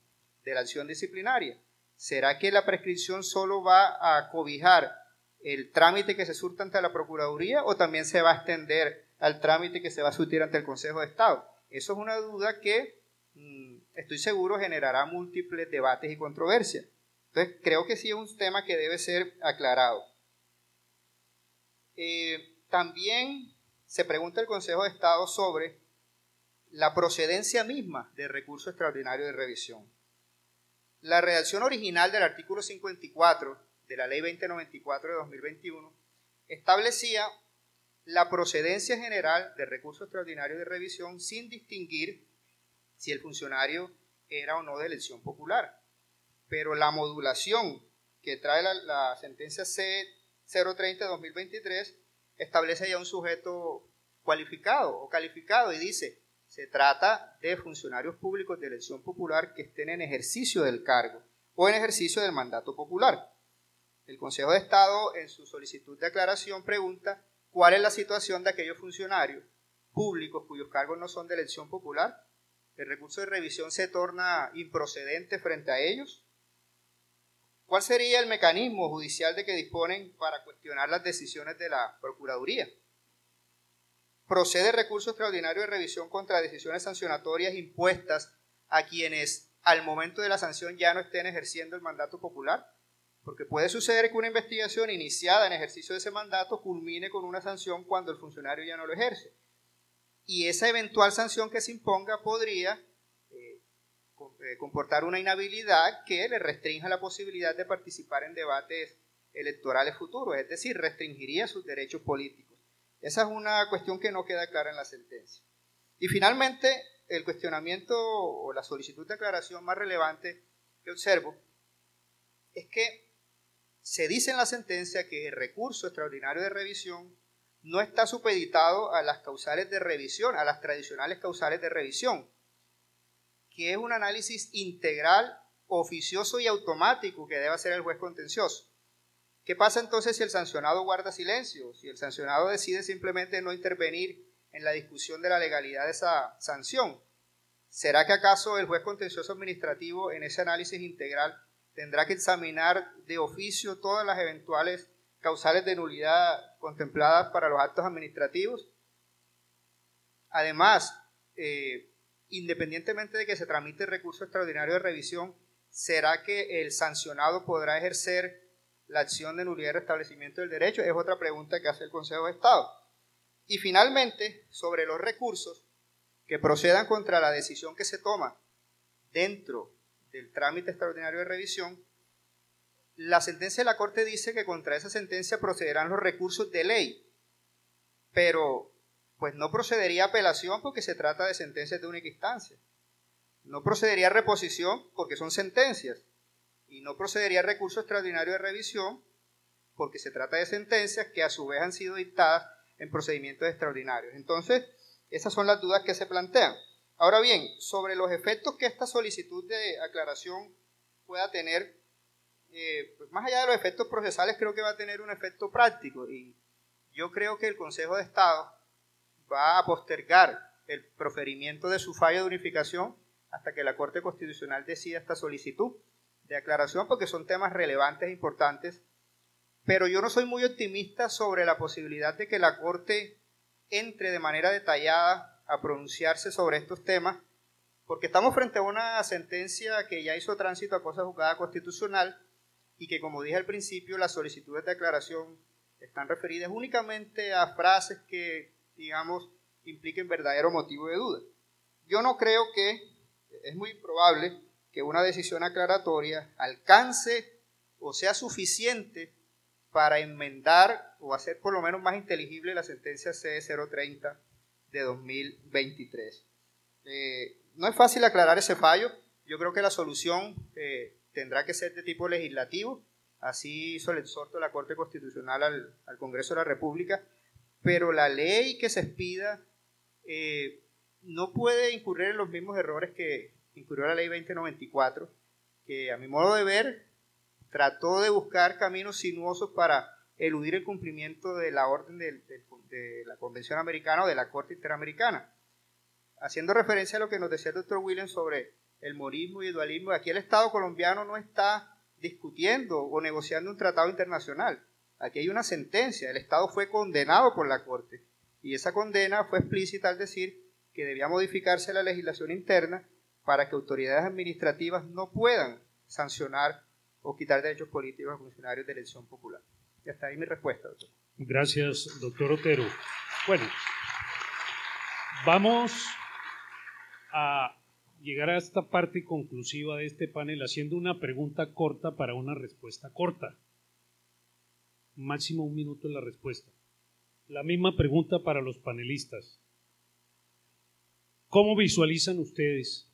de la acción disciplinaria? ¿Será que la prescripción solo va a cobijar el trámite que se surta ante la Procuraduría o también se va a extender al trámite que se va a surtir ante el Consejo de Estado? Eso es una duda que estoy seguro generará múltiples debates y controversias. Entonces creo que sí es un tema que debe ser aclarado. También se pregunta el Consejo de Estado sobre la procedencia misma del recurso extraordinario de revisión. La redacción original del artículo 54 de la Ley 2094 de 2021 establecía la procedencia general del recurso extraordinario de revisión sin distinguir si el funcionario era o no de elección popular. Pero la modulación que trae la sentencia C030 de 2023 establece ya un sujeto cualificado o calificado y dice: se trata de funcionarios públicos de elección popular que estén en ejercicio del cargo o en ejercicio del mandato popular. El Consejo de Estado, en su solicitud de aclaración, pregunta cuál es la situación de aquellos funcionarios públicos cuyos cargos no son de elección popular. ¿El recurso de revisión se torna improcedente frente a ellos? ¿Cuál sería el mecanismo judicial de que disponen para cuestionar las decisiones de la Procuraduría? ¿Procede recurso extraordinario de revisión contra decisiones sancionatorias impuestas a quienes al momento de la sanción ya no estén ejerciendo el mandato popular? Porque puede suceder que una investigación iniciada en ejercicio de ese mandato culmine con una sanción cuando el funcionario ya no lo ejerce. Y esa eventual sanción que se imponga podría comportar una inhabilidad que le restrinja la posibilidad de participar en debates electorales futuros, es decir, restringiría sus derechos políticos. Esa es una cuestión que no queda clara en la sentencia. Y finalmente, el cuestionamiento o la solicitud de aclaración más relevante que observo es que se dice en la sentencia que el recurso extraordinario de revisión no está supeditado a las causales de revisión, a las tradicionales causales de revisión, que es un análisis integral, oficioso y automático que debe hacer el juez contencioso. ¿Qué pasa entonces si el sancionado guarda silencio? Si el sancionado decide simplemente no intervenir en la discusión de la legalidad de esa sanción. ¿Será que acaso el juez contencioso administrativo en ese análisis integral tendrá que examinar de oficio todas las eventuales causales de nulidad contempladas para los actos administrativos? Además, independientemente de que se tramite el recurso extraordinario de revisión, ¿será que el sancionado podrá ejercer la acción de nulidad y restablecimiento del derecho? Es otra pregunta que hace el Consejo de Estado. Y finalmente, sobre los recursos que procedan contra la decisión que se toma dentro del trámite extraordinario de revisión, la sentencia de la Corte dice que contra esa sentencia procederán los recursos de ley, pero pues no procedería apelación porque se trata de sentencias de única instancia, no procedería reposición porque son sentencias, y no procedería recurso extraordinario de revisión porque se trata de sentencias que a su vez han sido dictadas en procedimientos extraordinarios. Entonces, esas son las dudas que se plantean. Ahora bien, sobre los efectos que esta solicitud de aclaración pueda tener, pues más allá de los efectos procesales, creo que va a tener un efecto práctico, y yo creo que el Consejo de Estado va a postergar el proferimiento de su fallo de unificación hasta que la Corte Constitucional decida esta solicitud de aclaración, porque son temas relevantes e importantes, pero yo no soy muy optimista sobre la posibilidad de que la Corte entre de manera detallada a pronunciarse sobre estos temas, porque estamos frente a una sentencia que ya hizo tránsito a cosa juzgada constitucional y que, como dije al principio, las solicitudes de aclaración están referidas únicamente a frases que, digamos, impliquen verdadero motivo de duda. Yo no creo que, es muy probable que una decisión aclaratoria alcance o sea suficiente para enmendar o hacer por lo menos más inteligible la sentencia C030 de 2023. No es fácil aclarar ese fallo. Yo creo que la solución tendrá que ser de tipo legislativo. Así hizo el exhorto de la Corte Constitucional al Congreso de la República. Pero la ley que se expida no puede incurrir en los mismos errores que incurrió la ley 2094, que a mi modo de ver trató de buscar caminos sinuosos para eludir el cumplimiento de la orden de la Convención Americana o de la Corte Interamericana. Haciendo referencia a lo que nos decía el doctor Williams sobre el morismo y el dualismo, aquí el Estado colombiano no está discutiendo o negociando un tratado internacional. Aquí hay una sentencia, el Estado fue condenado por la Corte y esa condena fue explícita al decir que debía modificarse la legislación interna para que autoridades administrativas no puedan sancionar o quitar derechos políticos a funcionarios de elección popular. Y hasta ahí mi respuesta, doctor. Gracias, doctor Otero. Bueno, vamos a llegar a esta parte conclusiva de este panel haciendo una pregunta corta para una respuesta corta. Máximo 1 minuto en la respuesta. La misma pregunta para los panelistas. ¿Cómo visualizan ustedes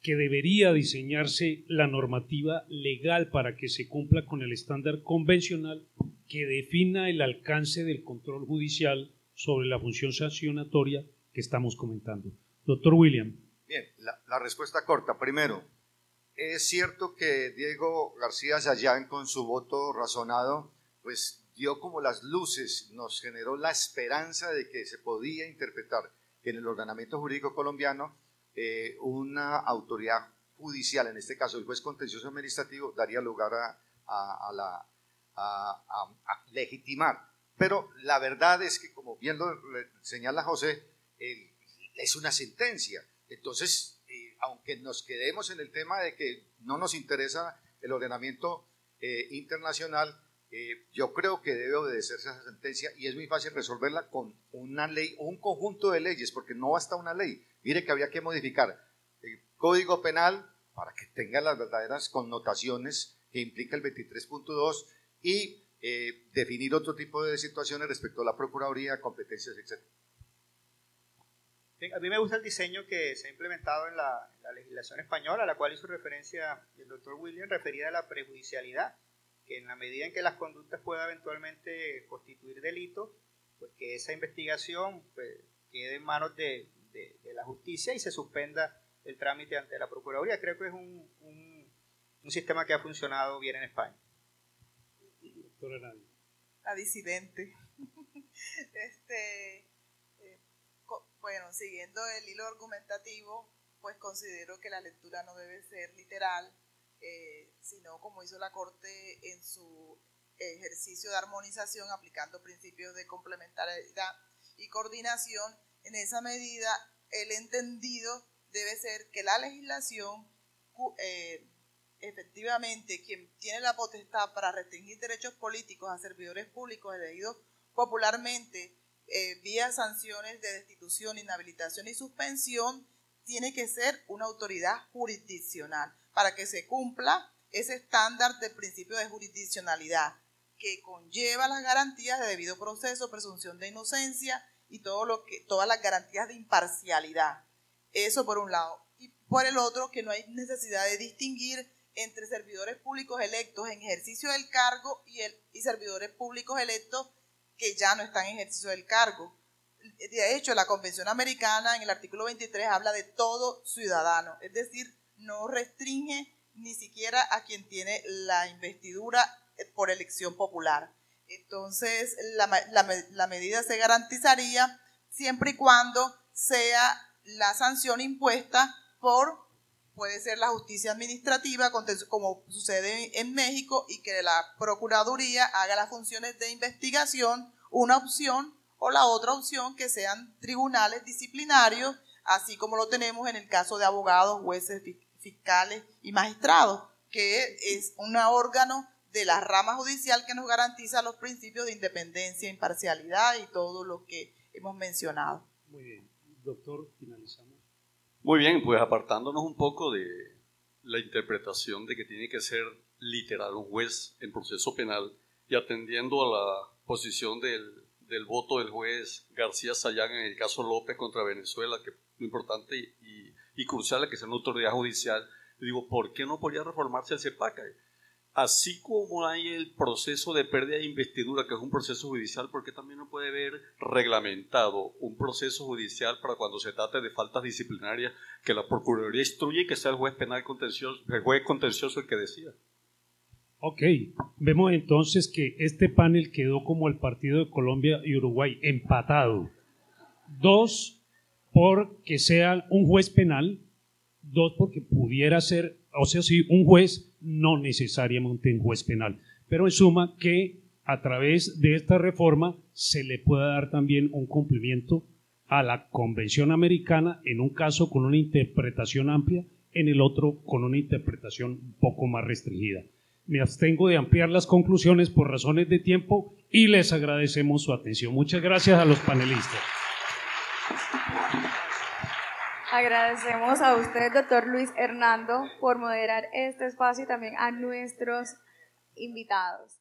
que debería diseñarse la normativa legal para que se cumpla con el estándar convencional que defina el alcance del control judicial sobre la función sancionatoria que estamos comentando? Doctor William. Bien, la respuesta corta. Primero, es cierto que Diego García Sayán, con su voto razonado, pues dio como las luces, nos generó la esperanza de que se podía interpretar que en el ordenamiento jurídico colombiano una autoridad judicial, en este caso el juez contencioso administrativo, daría lugar a legitimar. Pero la verdad es que, como bien lo señala José, es una sentencia. Entonces, aunque nos quedemos en el tema de que no nos interesa el ordenamiento internacional, yo creo que debe obedecerse a esa sentencia y es muy fácil resolverla con una ley o un conjunto de leyes, porque no basta una ley. Mire que había que modificar el Código Penal para que tenga las verdaderas connotaciones que implica el 23.2 y definir otro tipo de situaciones respecto a la Procuraduría, competencias, etc. A mí me gusta el diseño que se ha implementado en la legislación española, a la cual hizo referencia el doctor William, referida a la prejudicialidad, que en la medida en que las conductas puedan eventualmente constituir delito, pues que esa investigación pues, quede en manos de la justicia y se suspenda el trámite ante la Procuraduría. Creo que es un sistema que ha funcionado bien en España. La disidente. Bueno, siguiendo el hilo argumentativo, pues considero que la lectura no debe ser literal, sino como hizo la Corte en su ejercicio de armonización, aplicando principios de complementariedad y coordinación. En esa medida, el entendido debe ser que la legislación, efectivamente, quien tiene la potestad para restringir derechos políticos a servidores públicos elegidos popularmente vía sanciones de destitución, inhabilitación y suspensión, tiene que ser una autoridad jurisdiccional para que se cumpla ese estándar del principio de jurisdiccionalidad que conlleva las garantías de debido proceso, presunción de inocencia y todas las garantías de imparcialidad. Eso por un lado. Y por el otro, que no hay necesidad de distinguir entre servidores públicos electos en ejercicio del cargo y servidores públicos electos que ya no están en ejercicio del cargo. De hecho, la Convención Americana en el artículo 23 habla de todo ciudadano, es decir, no restringe ni siquiera a quien tiene la investidura por elección popular. Entonces, la medida se garantizaría siempre y cuando sea la sanción impuesta puede ser la justicia administrativa, como sucede en México, y que la Procuraduría haga las funciones de investigación, una opción, o la otra opción que sean tribunales disciplinarios, así como lo tenemos en el caso de abogados, jueces, fiscales y magistrados, que es un órgano de la rama judicial que nos garantiza los principios de independencia, imparcialidad y todo lo que hemos mencionado. Muy bien. Doctor, finalizamos. Muy bien, pues apartándonos un poco de la interpretación de que tiene que ser literal un juez en proceso penal y atendiendo a la posición del voto del juez García Sayán en el caso López contra Venezuela, que lo importante y crucial es que sea una autoridad judicial, digo, ¿por qué no podría reformarse el CEPACA? Así como hay el proceso de pérdida de investidura, que es un proceso judicial, ¿por qué también no puede haber reglamentado un proceso judicial para cuando se trate de faltas disciplinarias que la Procuraduría instruye y que sea el juez penal contencioso, el juez contencioso el que decida? Ok, vemos entonces que este panel quedó como el partido de Colombia y Uruguay, empatado. 2, porque sea un juez penal, 2, porque pudiera ser, o sea, sí, un juez, no necesariamente un juez penal, pero en suma que a través de esta reforma se le pueda dar también un cumplimiento a la Convención Americana, en un caso con una interpretación amplia, en el otro con una interpretación un poco más restringida. Me abstengo de ampliar las conclusiones por razones de tiempo y les agradecemos su atención. Muchas gracias a los panelistas. Agradecemos a usted, doctor Luis Hernando, por moderar este espacio y también a nuestros invitados.